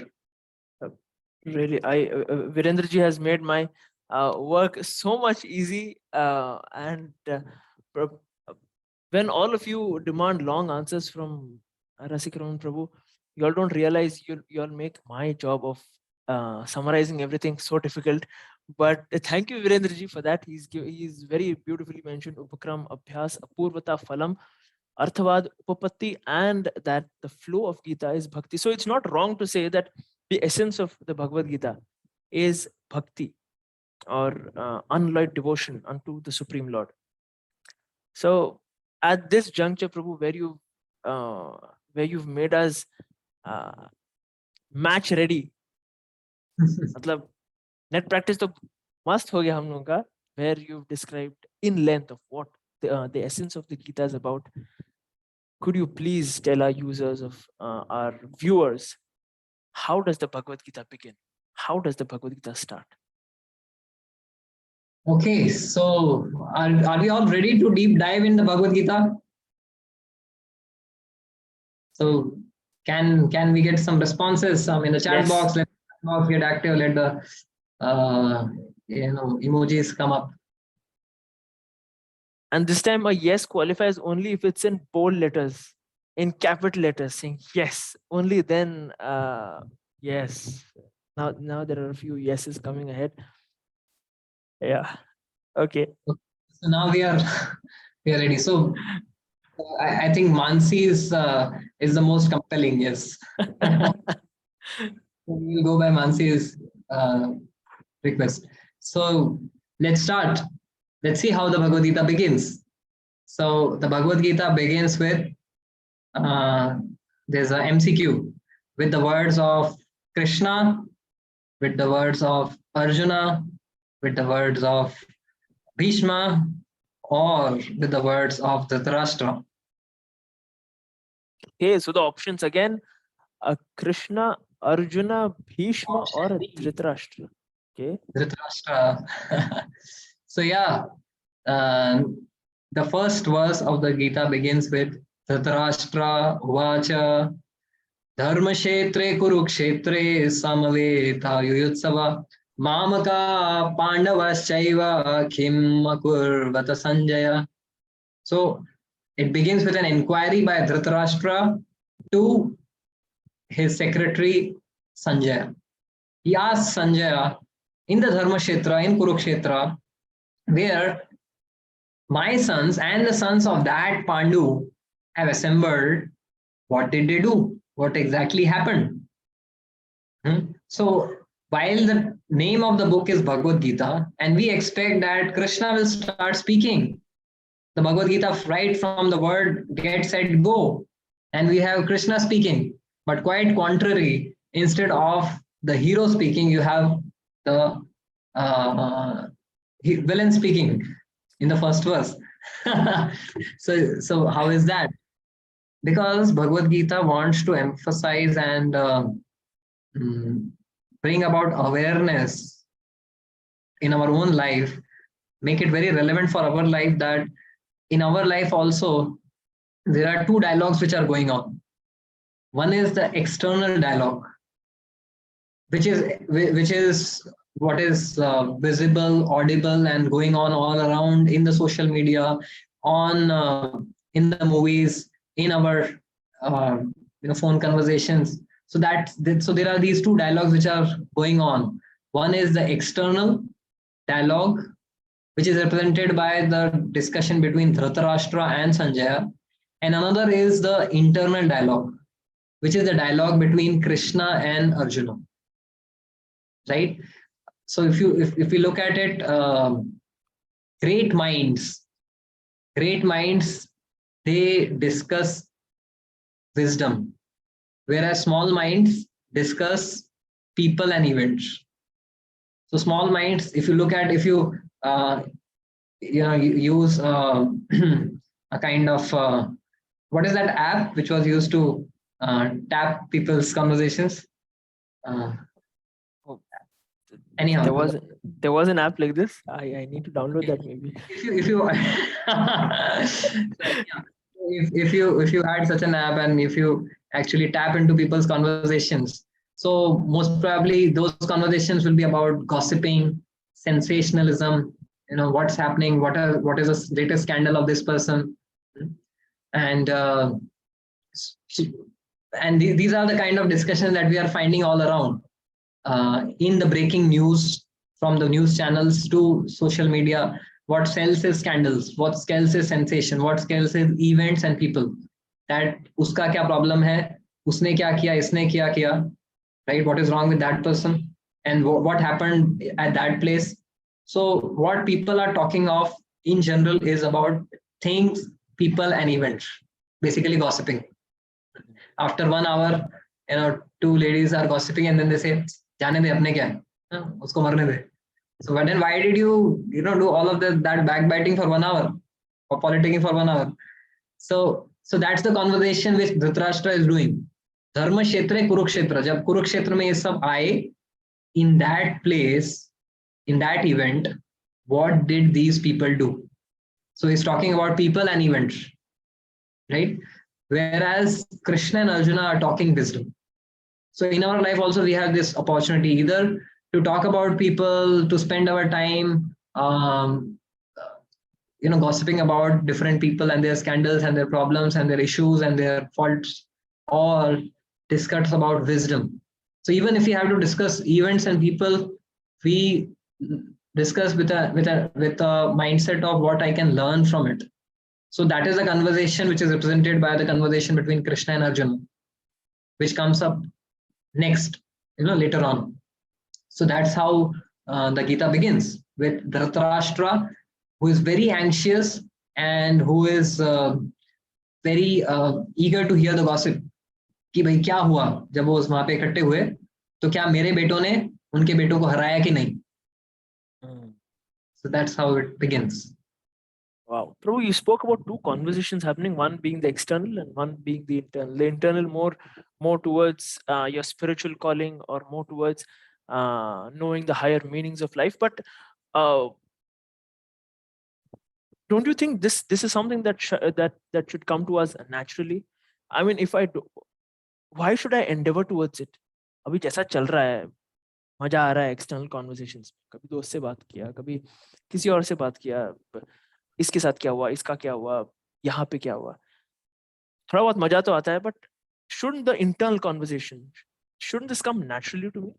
Really, Virendraji has made my work so much easy, and when all of you demand long answers from Rasikaraman Prabhu, you all don't realize you all make my job of summarizing everything so difficult. But thank you, Virendraji, for that. He's very beautifully mentioned Upakram, Abhyas, Apurvata, Phalam, Arthavad, Upapatti, and that the flow of Gita is bhakti. So it's not wrong to say that the essence of the Bhagavad Gita is bhakti, or unalloyed devotion unto the Supreme Lord. So at this juncture, Prabhu, where you've made us match ready, मतलब net practice तो must हो गया हम लोगों का, where you've described in length of what the essence of the Gita is about. Could you please tell our users, of our viewers, how does the Bhagavad Gita begin? How does the Bhagavad Gita start?
Okay, so are we all ready to deep dive in the Bhagavad Gita? So can we get some responses in the chat
Yes.
box? Let the chat box get active. Let the emojis come up.
And this time a yes qualifies only if it's in bold letters, in capital letters, saying yes. Only then yes. Now there are a few yeses coming ahead. Yeah. Okay.
So now we are we are ready. So I think Mansi is the most compelling. Yes, we will go by Mansi's request. So let's start. Let's see how the Bhagavad Gita begins. So the Bhagavad Gita begins with there's a MCQ with the words of Krishna, with the words of Arjuna, with the words of Bhishma, or with the words of Dhritarashtra.
Okay, so the options again: Krishna, Arjuna, Bhishma, or Dhritarashtra. Okay.
Dhritarashtra. So yeah, the first verse of the Gita begins with Dhritarashtra Vacha Dharmashetre Kurukshetre Samaveta Yuyutsava Mamaka Pandavaschaiva Kim Akurvata Sanjaya. So it begins with an inquiry by Dhritarashtra to his secretary Sanjaya. He asks Sanjaya in the Dharmashetra, in Kurukshetra, where my sons and the sons of that Pandu have assembled, what did they do? What exactly happened? So, while the name of the book is Bhagavad Gita, and we expect that Krishna will start speaking, the Bhagavad Gita, right from the word get, set, go, and we have Krishna speaking. But quite contrary, instead of the hero speaking, you have the villain speaking in the first verse. So how is that? Because Bhagavad Gita wants to emphasize and bring about awareness in our own life, make it very relevant for our life, that in our life also there are two dialogues which are going on. One is the external dialogue, which is what is visible, audible, and going on all around in the social media, on in the movies, in our uh, phone conversations. So so there are these two dialogues which are going on. One is the external dialogue, which is represented by the discussion between Dhritarashtra and Sanjaya, and another is the internal dialogue, which is the dialogue between Krishna and Arjuna. Right? So if you look at it, great minds, they discuss wisdom, whereas small minds discuss people and events. So small minds, if you look at, if you use a kind of what is that app which was used to tap people's conversations? Anyhow,
there was an app like this. I need to download that maybe.
If you had such an app, and if you actually tap into people's conversations, so most probably those conversations will be about gossiping, sensationalism, what's happening, what is the latest scandal of this person, and these are the kind of discussions that we are finding all around. In the breaking news, from the news channels to social media, what sells is scandals, what sells is sensation, what sells is events and people. That uska kya problem hai, usne kya kiya, isne kya kiya, right? What is wrong with that person, and what happened at that place. So what people are talking of in general is about things, people, and events, basically gossiping. After 1 hour, two ladies are gossiping, and then they say, जाने दे, अपने क्या है, उसको मरने दे. So then why did you do all of that backbiting for 1 hour, or politicking for 1 hour? So that's the conversation which Dhritarashtra is doing. Dharma Kshetra, Kurukshetra. जब कुरुक्षेत्र में ये सब आए, in that place, in that event, what did these people do? So he's talking about people and events, right? Whereas Krishna and Arjuna are talking wisdom. So in our life also we have this opportunity either to talk about people, to spend our time, gossiping about different people and their scandals and their problems and their issues and their faults, or discuss about wisdom. So even if we have to discuss events and people, we discuss with a mindset of what I can learn from it. So that is a conversation which is represented by the conversation between Krishna and Arjuna, which comes up next, later on. So that's how the Gita begins with Dhritarashtra, who is very anxious and who is very eager to hear the gossip. कि भाई क्या हुआ जब वो वहां पे इकट्ठे हुए, तो क्या मेरे बेटों ने उनके बेटों को हराया कि नहीं? So that's how it begins.
Wow. Prabhu, you spoke about two conversations happening, one being the external and one being the internal. The internal more towards your spiritual calling, or more towards knowing the higher meanings of life. But don't you think this is something that should come to us naturally? I mean, if I do, why should I endeavor towards it? अभी जैसा चल रहा है, मजा आ रहा है external conversations में, कभी दोस्त से बात किया, कभी किसी और से बात किया, इसके साथ क्या हुआ, इसका क्या हुआ, यहाँ पे क्या हुआ, थोड़ा बहुत मजा तो आता है, but shouldn't the internal conversation, shouldn't this come naturally to me,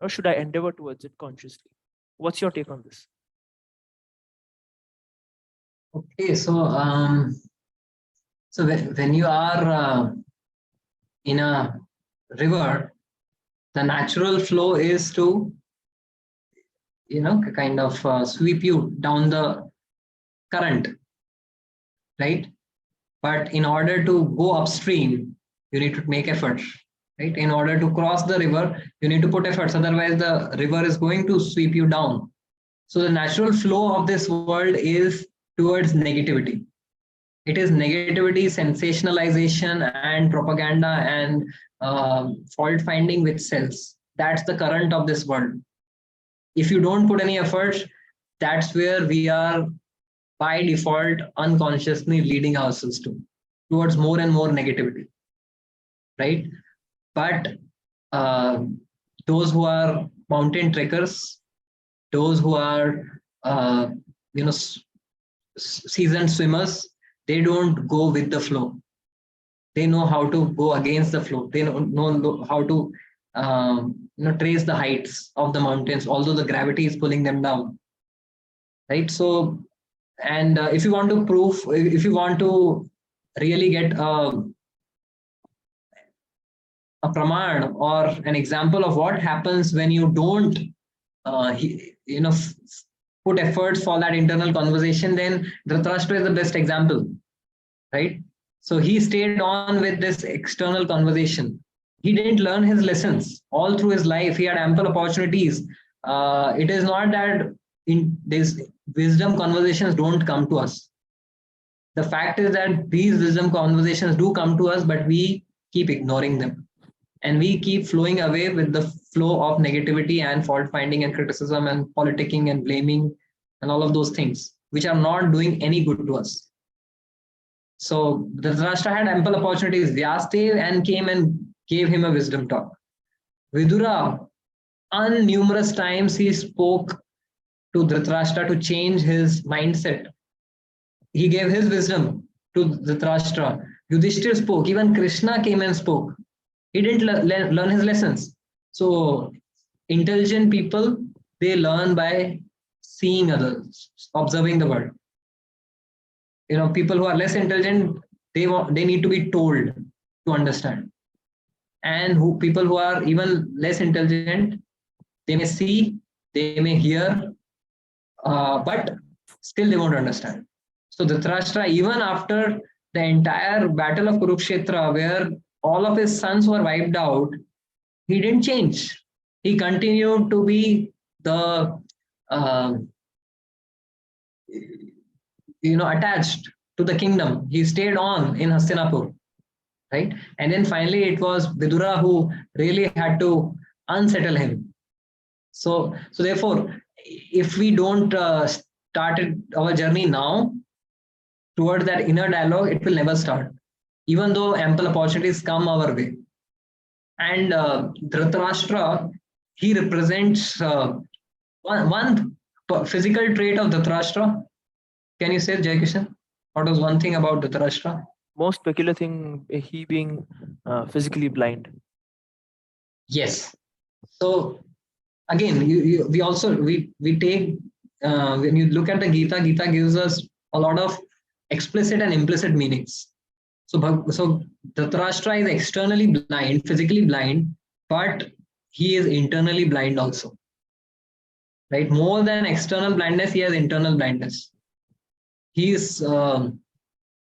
or should I endeavor towards it consciously? What's your take on this?
Okay, so when you are in a river, the natural flow is to kind of sweep you down the current, right? But in order to go upstream, you need to make efforts, right? In order to cross the river, you need to put efforts, otherwise the river is going to sweep you down. So the natural flow of this world is towards negativity. It is negativity, sensationalization, and propaganda, and fault finding which sells. That's the current of this world. If you don't put any efforts, that's where we are by default unconsciously leading ourselves towards more and more negativity, right? But those who are mountain trekkers, those who are seasoned swimmers, they don't go with the flow. They know how to go against the flow. They know how to trace the heights of the mountains, although the gravity is pulling them down, right? So, and if you want to prove, if you want to really get a praman or an example of what happens when you don't put efforts for that internal conversation, then Dhritarashtra is the best example, right? So he stayed on with this external conversation. He didn't learn his lessons all through his life. He had ample opportunities. It is not that in these wisdom conversations don't come to us. The fact is that these wisdom conversations do come to us, but we keep ignoring them. And we keep flowing away with the flow of negativity and fault finding and criticism and politicking and blaming and all of those things, which are not doing any good to us. So Dhritarashtra had ample opportunities. Vyasdev and came and gave him a wisdom talk. Vidura, numerous times he spoke to Dhritarashtra to change his mindset. He gave his wisdom to Dhritarashtra. Yudhishthir spoke. Even Krishna came and spoke. He didn't learn his lessons. So intelligent people, they learn by seeing others, observing the world. People who are less intelligent, they need to be told to understand. And people who are even less intelligent, they may see, they may hear, but still they won't understand. So Dhritarashtra, even after the entire battle of Kurukshetra, where all of his sons were wiped out, he didn't change. He continued to be the attached to the kingdom. He stayed on in Hastinapur, right? And then finally it was Vidura who really had to unsettle him. So therefore, if we don't started our journey now towards that inner dialogue, it will never start, even though ample opportunities come our way. And Dhritarashtra, he represents one physical trait of Dhritarashtra. Can you say, Jai Kishan? What was one thing about Dhritarashtra?
Most peculiar thing, he being physically blind.
Yes. So again, we take when you look at the Gita, Gita gives us a lot of explicit and implicit meanings. So Dhritarashtra is externally blind, physically blind, but he is internally blind also. Right? More than external blindness, he has internal blindness. He is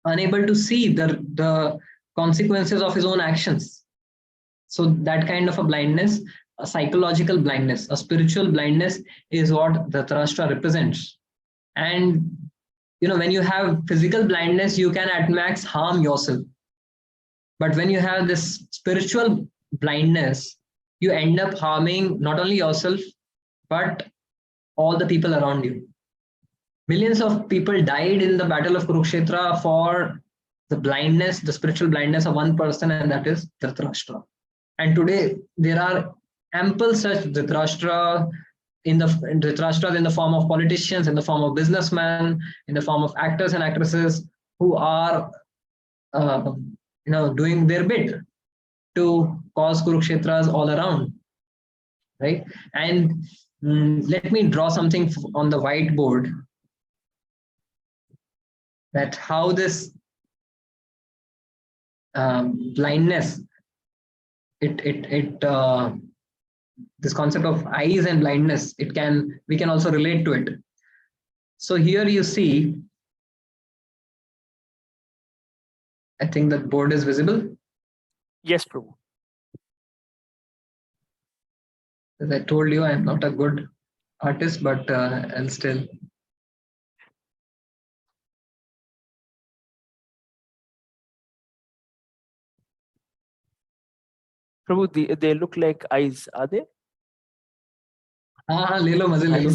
unable to see the consequences of his own actions. So that kind of a blindness, a psychological blindness, a spiritual blindness is what Dhritarashtra represents. And when you have physical blindness, you can at max harm yourself. But when you have this spiritual blindness, you end up harming not only yourself, but all the people around you. Millions of people died in the Battle of Kurukshetra for the blindness, the spiritual blindness of one person, and that is Dhritarashtra. And today there are ample such Dhritarashtra in the form of politicians, in the form of businessmen, in the form of actors and actresses who are doing their bit to cause Kurukshetras all around, right? And let me draw something on the whiteboard, that how this blindness, this concept of eyes and blindness, we can also relate to it. So here you see, I think that board is visible.
Yes, Prabhu.
As I told you, I am not a good artist, but I'll still.
Prabhu, they look like eyes, are they?
हाँ ले लो मजे ले लो.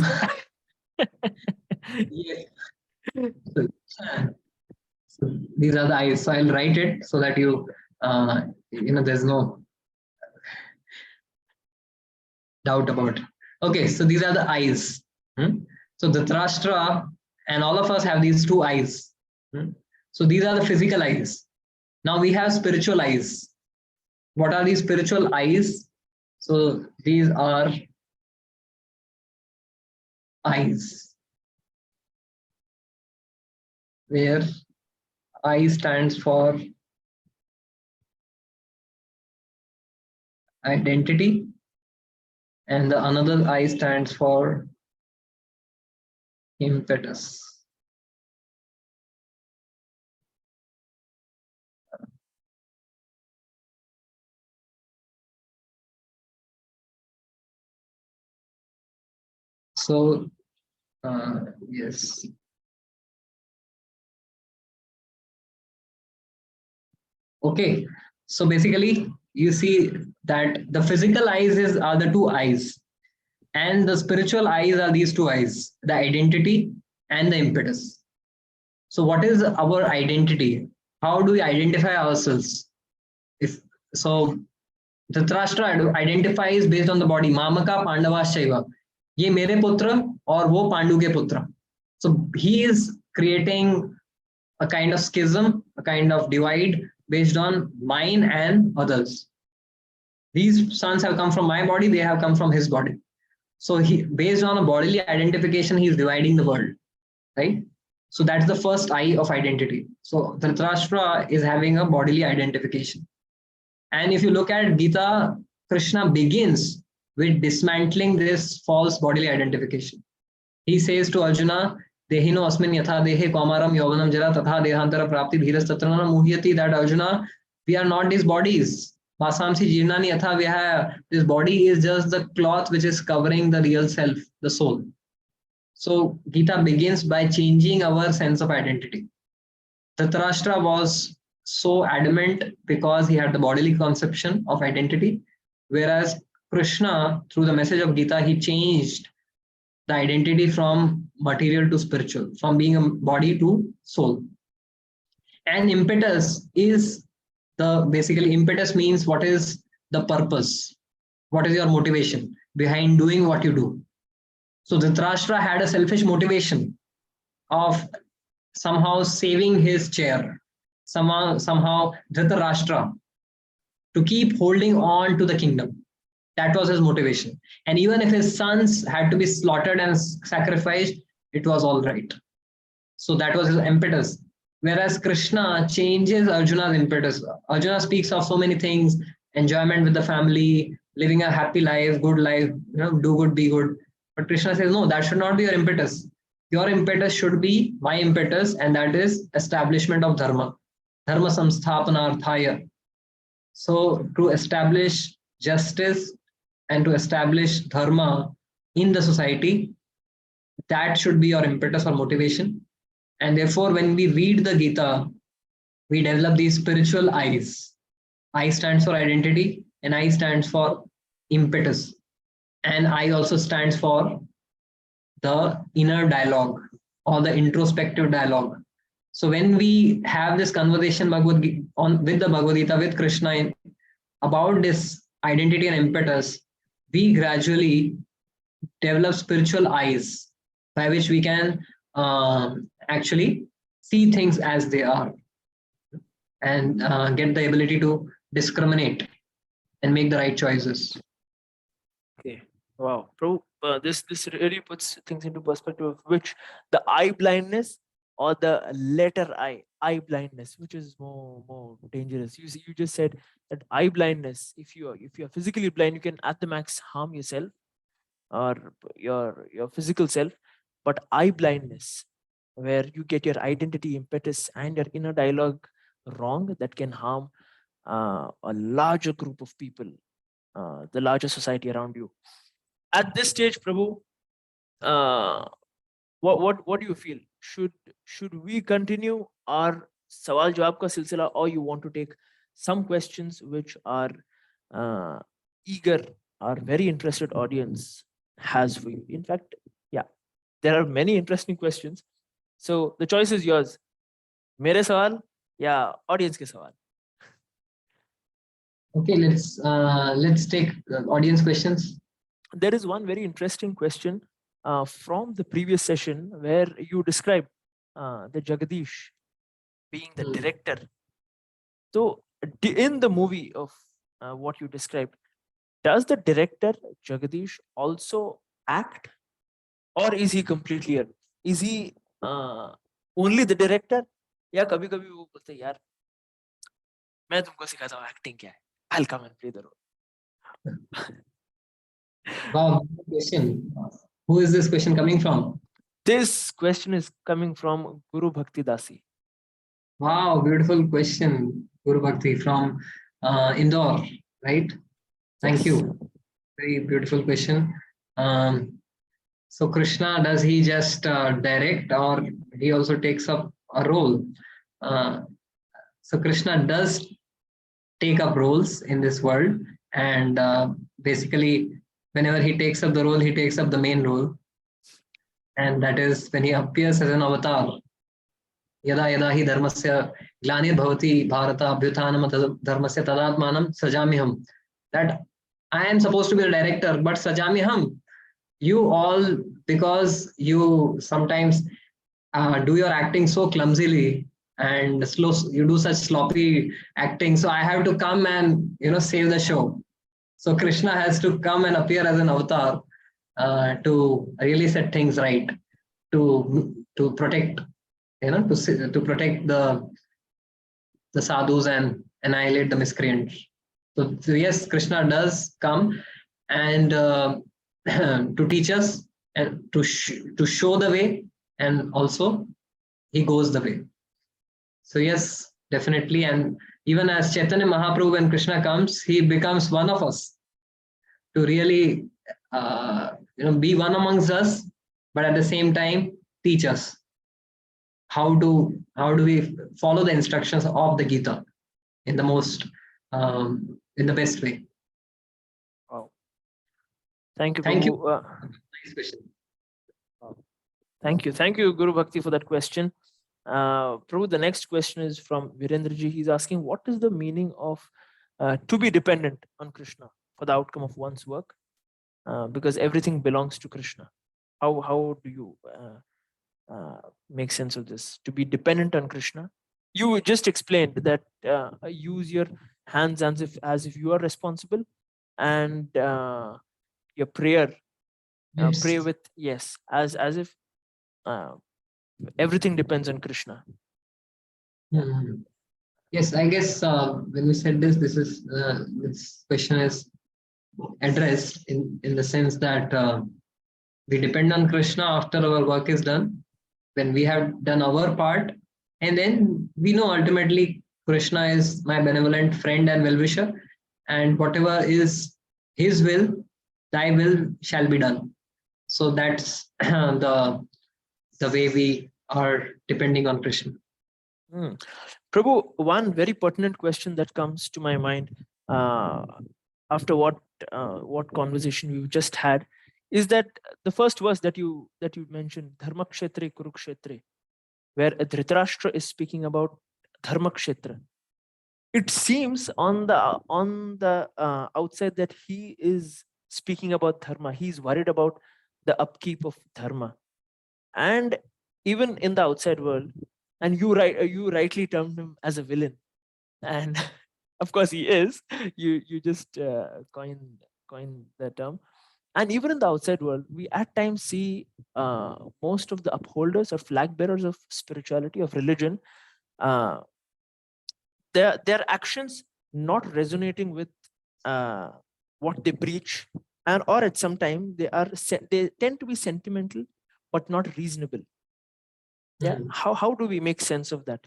So these are the eyes. So I'll write it so that there's no doubt about it. Okay, so these are the eyes. So Dhritarashtra and all of us have these two eyes. So these are the physical eyes. Now we have spiritual eyes. What are these spiritual eyes? So these are eyes, where I stands for identity, and the another I stands for impetus. So, yes. Okay, so basically you see that the physical eyes are the two eyes, and the spiritual eyes are these two eyes, the identity and the impetus. So what is our identity? How do we identify ourselves? So Dhritarashtra identifies based on the body. Mamaka Pandavaschaiva. ये मेरे पुत्र और वो पांडु के पुत्र. So he is creating a kind of schism, a kind of divide based on mine and others. These sons have come from my body, they have come from his body. So based on a bodily identification, he is dividing the world, right? So that's the first eye of identity. So Dhritarashtra is having a bodily identification. And if you look at Gita, Krishna begins with dismantling this false bodily identification. He says to Arjuna, Dehino asmin yatha dehe kaumaram yovanam jara tatha dehantara prapti dhiras tatrana muhyati, that Arjuna, we are not these bodies. Vasamsi jirnani yatha viha. This body is just the cloth which is covering the real self, the soul. So Gita begins by changing our sense of identity. Dhritarashtra was so adamant because he had the bodily conception of identity, whereas Krishna, through the message of Gita, he changed the identity from material to spiritual, from being a body to soul. And impetus is basically impetus means what is the purpose, what is your motivation behind doing what you do. So Dhritarashtra had a selfish motivation of somehow saving his chair, somehow Dhritarashtra to keep holding on to the kingdom. That was his motivation. And even if his sons had to be slaughtered and sacrificed, it was all right. So that was his impetus. Whereas Krishna changes Arjuna's impetus. Arjuna speaks of so many things: enjoyment with the family, living a happy life, good life, do good, be good. But Krishna says, no, that should not be your impetus. Your impetus should be my impetus, and that is establishment of dharma. Dharma samsthapanarthaya. So to establish justice and to establish dharma in the society, that should be your impetus or motivation. And therefore, when we read the Gita, we develop these spiritual eyes. I stands for identity, and I stands for impetus. And I also stands for the inner dialogue or the introspective dialogue. So when we have this conversation with the Bhagavad Gita, with Krishna about this identity and impetus, we gradually develop spiritual eyes by which we can actually see things as they are and get the ability to discriminate and make the right choices.
Okay. Wow. This really puts things into perspective, of which the eye blindness or the letter eye blindness, which is more dangerous. You just said that eye blindness, if you are physically blind, you can at the max harm yourself or your physical self. But eye blindness, where you get your identity, impetus, and your inner dialogue wrong, that can harm a larger group of people, the larger society around you. At this stage, Prabhu, what do you feel? Should we continue our sawal jawab ka silsila, or you want to take some questions which our eager, our very interested audience has for you? In fact, yeah, there are many interesting questions. So the choice is yours. Mere sawal ya audience ke sawal?
Okay, let's take audience questions.
There is one very interesting question from the previous session where you described the Jagadish being the director. So in the movie of what you described, does the director Jagadish also act, or is he completely is he only the director? या कभी कभी वो बोलते यार मैं तुमको सिखाता हूँ एक्टिंग क्या है, I'll come and play the role.
Wow, good question. Who is this question coming from?
This question is coming from Guru Bhakti Dasi.
Wow, beautiful question, Guru Bhakti from Indore, right? Thank you. Very beautiful question. So Krishna, does he just direct, or he also takes up a role? So Krishna does take up roles in this world, and basically whenever he takes up the role, he takes up the main role, and that is when he appears as an avatar. Yada yada hi dharmasya glanir bhavati bharata abhyuthanam dharmasya tadatmanam sajamiham. That I am supposed to be the director, but sajamiham, you all, because you sometimes do your acting so clumsily and slow, you do such sloppy acting, so I have to come and save the show. So Krishna has to come and appear as an avatar to really set things right, to protect, to protect the sadhus and annihilate the miscreants. So yes, Krishna does come and to teach us and to show the way, and also he goes the way. So yes, definitely. And even as Chaitanya Mahaprabhu, when Krishna comes, he becomes one of us to really be one amongst us, but at the same time teach us how do we follow the instructions of the Gita in the most in the best way.
Wow. Thank you.
Thank you.
Prabhu.
Nice question.
Thank you, Guru Bhakti, for that question. Prabhu, the next question is from Virendraji. He's asking, what is the meaning of to be dependent on Krishna for the outcome of one's work? Because everything belongs to Krishna. How do you make sense of this? To be dependent on Krishna. You just explained that use your hands as if you are responsible, and your prayer, pray with as if everything depends on Krishna.
Mhm. Yes, I guess when we said this question is addressed in the sense that we depend on Krishna after our work is done, when we have done our part, and then we know ultimately Krishna is my benevolent friend and well-wisher, and whatever is his will, thy will shall be done. So that's the way we are depending on Krishna.
Prabhu, one very pertinent question that comes to my mind after what conversation we've just had is that the first verse that you mentioned, Dharma Kshetre Kurukshetre, where Dhritarashtra is speaking about Dharma Kshetra. It seems on the outside that he is speaking about dharma. He's worried about the upkeep of dharma, and even in the outside world. And you rightly termed him as a villain, and of course he is. You just coined the term. And even in the outside world, we at times see most of the upholders or flag bearers of spirituality, of religion, their actions not resonating with what they preach, and or at some time they tend to be sentimental but not reasonable. Yeah. How do we make sense of that?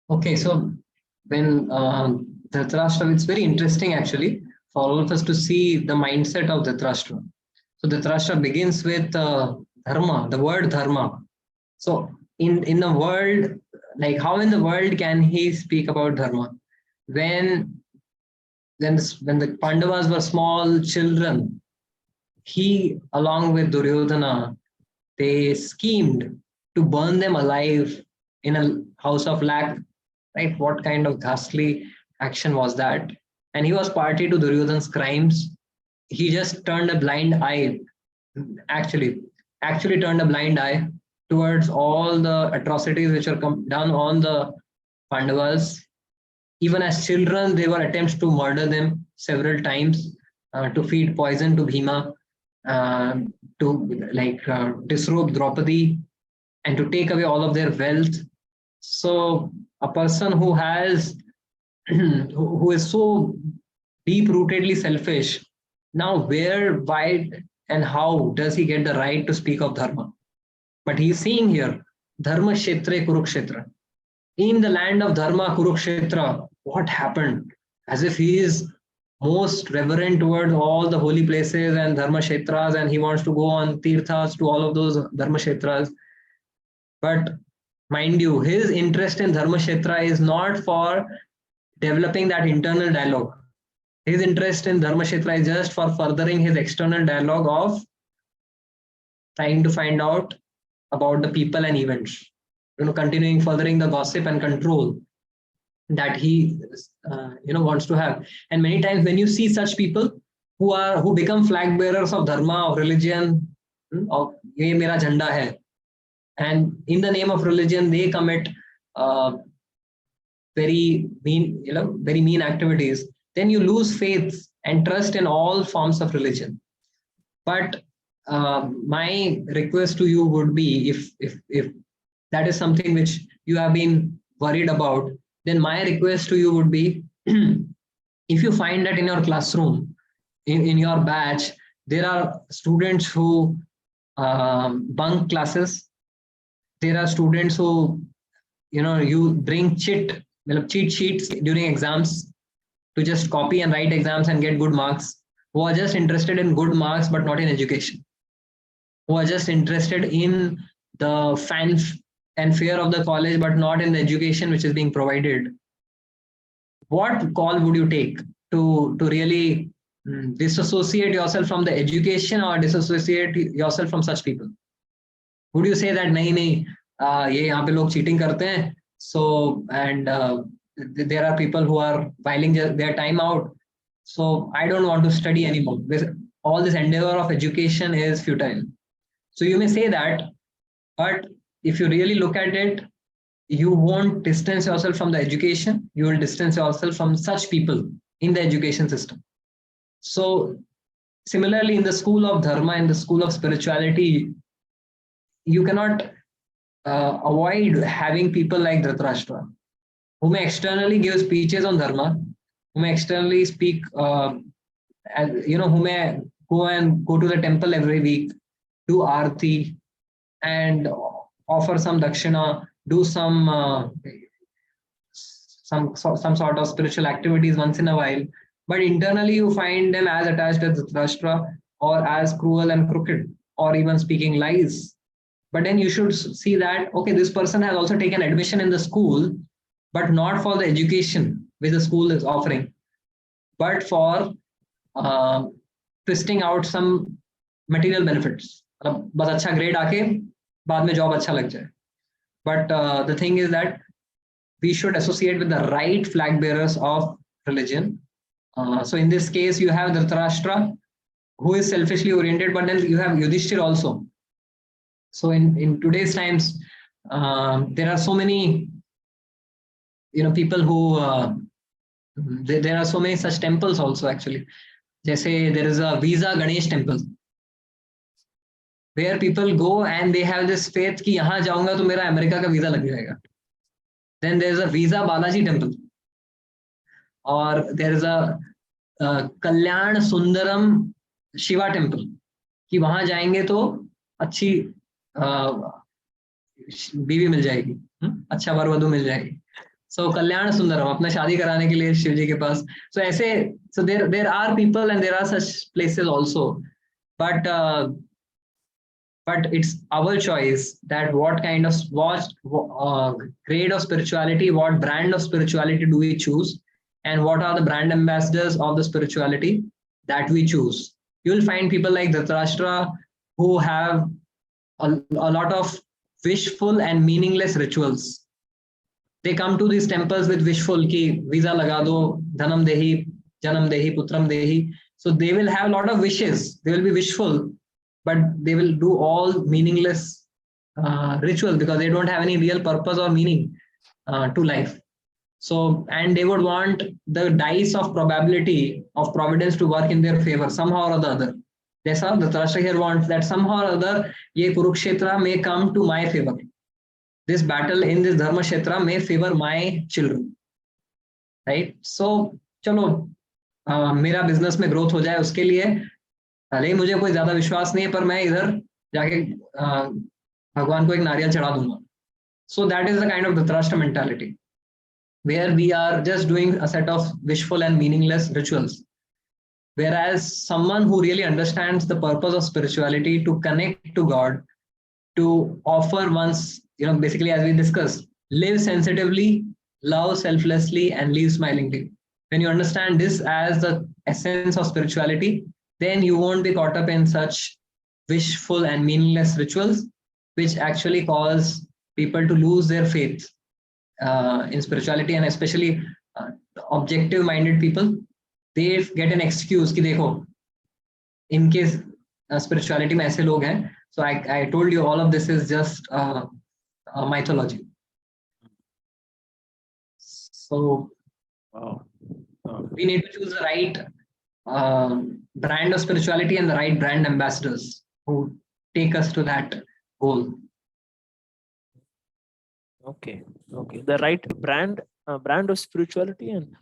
Okay, so when Dhritarashtra, it's very interesting actually for all of us to see the mindset of Dhritarashtra. So Dhritarashtra begins with dharma, the word dharma. So in the world, like how in the world can he speak about dharma? When the Pandavas were small children, he along with Duryodhana, they schemed to burn them alive in a house of lac. Right? What kind of ghastly action was that? And he was party to Duryodhana's crimes. He just turned a blind eye, actually turned a blind eye towards all the atrocities which are done on the Pandavas. Even as children, there were attempts to murder them several times, to feed poison to Bhima, to disrobe Draupadi, and to take away all of their wealth. So a person who has who is so deep-rootedly selfish, now where, why, and how does he get the right to speak of dharma? But he's seeing here, Dharma Kshetre Kurukshetra. In the land of Dharma, Kurukshetra, what happened? As if he is most reverent towards all the holy places and Dharma Kshetras, and he wants to go on tirthas to all of those Dharma Kshetras. But mind you, his interest in Dharma Kshetra is not for developing that internal dialogue. His interest in Dharma Kshetra is just for furthering his external dialogue of trying to find out about the people and events, continuing furthering the gossip and control that he wants to have. And many times when you see such people who become flag bearers of dharma, of religion, of ye mera jhanda hai, and in the name of religion they commit very mean activities, then you lose faith and trust in all forms of religion. But my request to you would be, if that is something which you have been worried about, then my request to you would be, if you find that in your classroom, in your batch, there are students who bunk classes, there are students who, you bring cheat sheets during exams to just copy and write exams and get good marks, who are just interested in good marks but not in education, who are just interested in the fanfare of the college but not in the education which is being provided. What call would you take to really disassociate yourself from the education or disassociate yourself from such people? Would you say that nahi, ye yahan pe log cheating karte hain, so and there are people who are whiling their time out, so I don't want to study anymore. All this endeavor of education is futile. So you may say that, but if you really look at it, you won't distance yourself from the education, you will distance yourself from such people in the education system. So similarly, in the school of dharma, in the school of spirituality, you cannot avoid having people like Dhritarashtra, who may externally give speeches on dharma, who may externally speak, who may go to the temple every week, do arti, and offer some dakshina, do some sort of spiritual activities once in a while. But internally, you find them as attached as Dhritarashtra, or as cruel and crooked, or even speaking lies. But then you should see that, okay, this person has also taken admission in the school, but not for the education which the school is offering, but for twisting out some material benefits. बस अच्छा grade आके बाद में job अच्छा लग जाए. But the thing is that we should associate with the right flag bearers of religion. So in this case, you have Dhritarashtra, who is selfishly oriented, but then you have Yudhishthir also. So in today's times, there are so many, people who, there are so many such temples also actually. Jaise there is a Visa Ganesh temple, where people go and they have this faith कि यहाँ जाऊंगा तो मेरा America का visa लग जाएगा. Then there is a Visa Balaji temple, or there is a Kalyan Sundaram Shiva temple, कि वहां जाएंगे तो अच्छी बीवी मिल जाएगी, अच्छा वर वधु मिल जाएगी. So Kalyan Sundaram, अपना शादी कराने के लिए शिव जी के पास. So ऐसे, so there are people and there are such places also, but it's our choice that what kind of grade of spirituality, what brand of spirituality do we choose, and what are the brand ambassadors of the spirituality that we choose. You will find people like Dhritarashtra who have a lot of wishful and meaningless rituals. They come to these temples with wishful ki visa laga do, dhanam dehi, janam dehi, putram dehi. So they will have a lot of wishes. They will be wishful, but they will do all meaningless rituals because they don't have any real purpose or meaning to life. So, and they would want the dice of probability of providence to work in their favor somehow or the other. Jaisa Dhritarashtra here wants that somehow or other, ye Kurukshetra may come to my favor. This battle in this Dharma Kshetra may favor my children. Right? So, चलो मेरा business में growth हो जाए उसके लिए भले ही मुझे कोई ज्यादा विश्वास नहीं है, पर मैं इधर जाके भगवान को एक नारियल चढ़ा दूंगा. So that is the kind of Dhritarashtra mentality, where we are just doing a set of wishful and meaningless rituals. Whereas someone who really understands the purpose of spirituality to connect to God, to offer one's, basically as we discussed, live sensitively, love selflessly, and live smilingly. When you understand this as the essence of spirituality, then you won't be caught up in such wishful and meaningless rituals, which actually cause people to lose their faith in spirituality, and especially objective-minded people. They get an excuse कि देखो, in case spirituality में ऐसे लोग हैं. So I told you all of this is just mythology. So we need to choose the right brand of spirituality and the right brand ambassadors who take us to that goal.
Okay. The right brand of spirituality and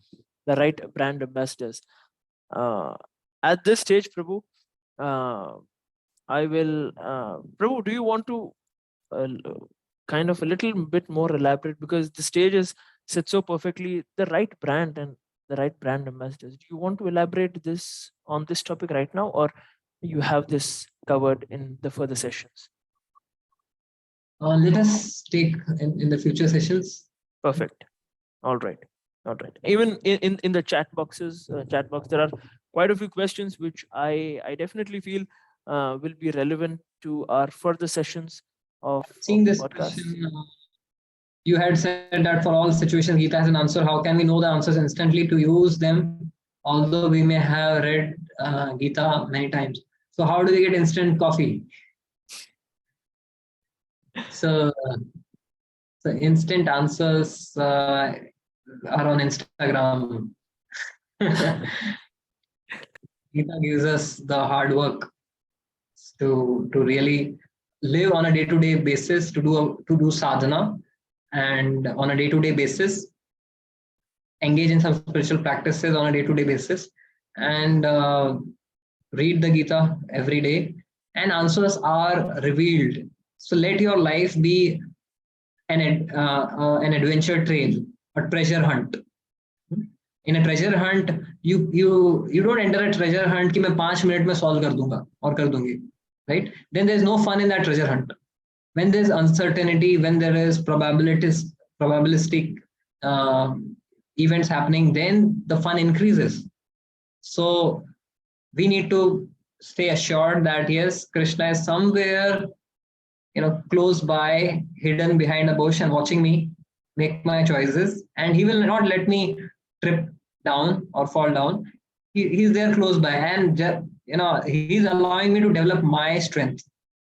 the right brand ambassadors. At this stage, Prabhu, I will, Prabhu, do you want to kind of a little bit more elaborate, because the stage is set so perfectly, the right brand and the right brand ambassadors. Do you want to elaborate this on this topic right now, or you have this covered in the further sessions?
Let us take in the future sessions.
Perfect. All right. Even in the chat box, there are quite a few questions which I definitely feel will be relevant to our further sessions of
Seeing
the
this
podcast.
question, you had said that for all situations, Gita has an answer. How can we know the answers instantly to use them? Although we may have read Gita many times. So how do we get instant coffee? So, so instant answers are on Instagram. Gita gives us the hard work to really live on a day-to-day basis, to do sadhana, and on a day-to-day basis engage in some spiritual practices on a day-to-day basis, and read the Gita every day, and answers are revealed. So let your life be an adventure trail, a treasure hunt. In a treasure hunt, you don't enter a treasure hunt कि मैं 5 minute में solve कर दूंगा और कर दूंगी, right? Then there's no fun in that treasure hunt. When there's uncertainty, when there is probabilistic uh, events happening, then the fun increases. So we need to stay assured that yes, Krishna is somewhere, close by, hidden behind a bush and watching me make my choices, and he will not let me trip down or fall down. He's there close by, and he's allowing me to develop my strength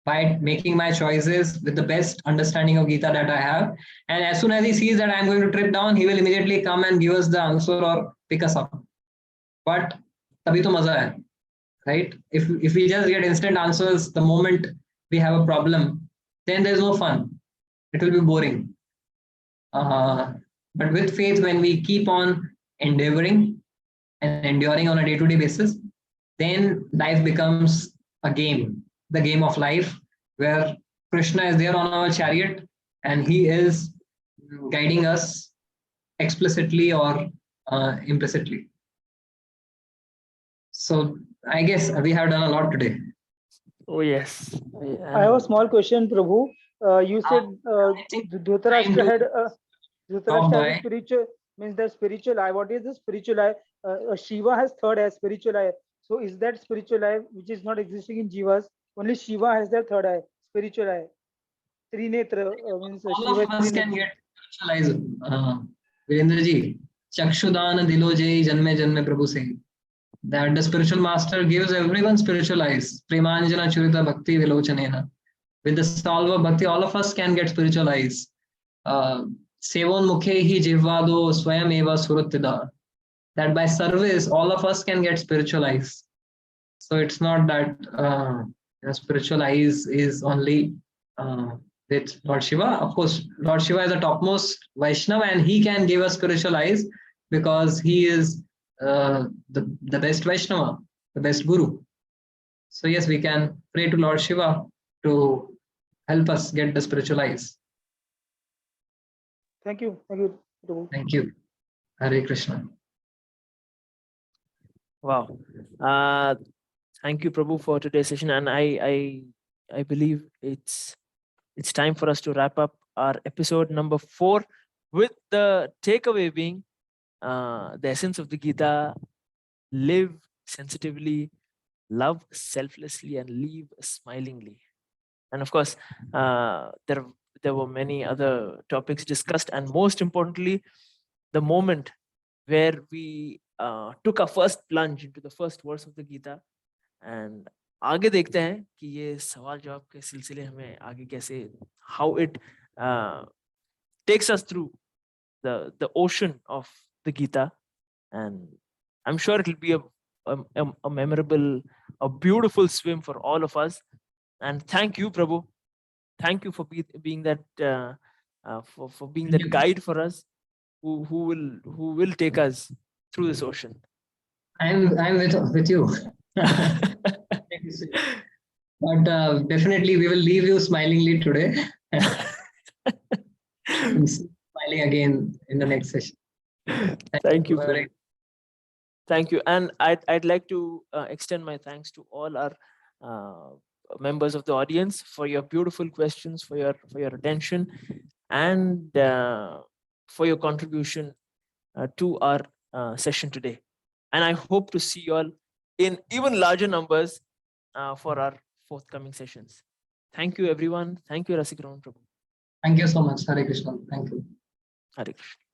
by making my choices with the best understanding of Gita that I have. And as soon as he sees that I'm going to trip down, he will immediately come and give us the answer or pick us up. But tabhi to maza hai, right? If we just get instant answers the moment we have a problem, then there's no fun. It will be boring. But with faith, when we keep on endeavoring and enduring on a day-to-day basis, then life becomes a game, the game of life, where Krishna is there on our chariot and he is guiding us explicitly or implicitly. So I guess we have done a lot today.
Oh yes.
I have a small question, Prabhu. You said
think
Dhritarashtra
time
had
to
Dhritarashtra
by.
has a spiritual, means the spiritual eye. What is the spiritual eye? Shiva has third eye, spiritual eye. So is that spiritual eye which is not existing in Jivas? Only Shiva has that third eye, spiritual eye. Trinetra means
All
Shiva
of
is
us can
Trinetra.
get spiritualized. Virendra ji, Chakshudan dilo jai janme janme prabhu se. That the spiritual master gives everyone spiritual eyes. Premanjana churita bhakti vilochanena. With the salve of bhakti, all of us can get spiritual eyes. Sevon mukhe hi jivvado swayam eva suratida. That by service, all of us can get spiritual eyes. So it's not that spiritual eyes is only with Lord Shiva. Of course, Lord Shiva is the topmost Vaishnava and he can give us spiritual eyes because he is the best Vaishnava, the best Guru. So yes, we can pray to Lord Shiva to help us get the spiritual eyes.
Thank you. Thank you, Prabhu.
Thank you. Hare Krishna.
Wow. Thank you, Prabhu, for today's session. And I believe it's time for us to wrap up our episode number 4 with the takeaway being the essence of the Gita: live sensitively, love selflessly, and live smilingly. And of course, there were many other topics discussed, and most importantly, the moment where we took our first plunge into the first verse of the Gita. And आगे देखते हैं कि ये सवाल जवाब के सिलसिले हमें आगे कैसे, how it takes us through the ocean of the Gita. And I'm sure it will be a memorable, a beautiful swim for all of us. And thank you, Prabhu. Thank you for being that for being that guide for us, who will take us through this ocean.
I'm with you. But definitely we will leave you smilingly today. Smiling again in the next session.
Thank you. Prabhu. Thank you. And I'd like to extend my thanks to all our members of the audience for your beautiful questions, for your attention, and for your contribution to our session today. And I hope to see you all in even larger numbers for our forthcoming sessions. Thank you, everyone. Thank you, Rasik Raman Prabhu.
Thank you so much. Hare Krishna. Thank you.
Hare Krishna.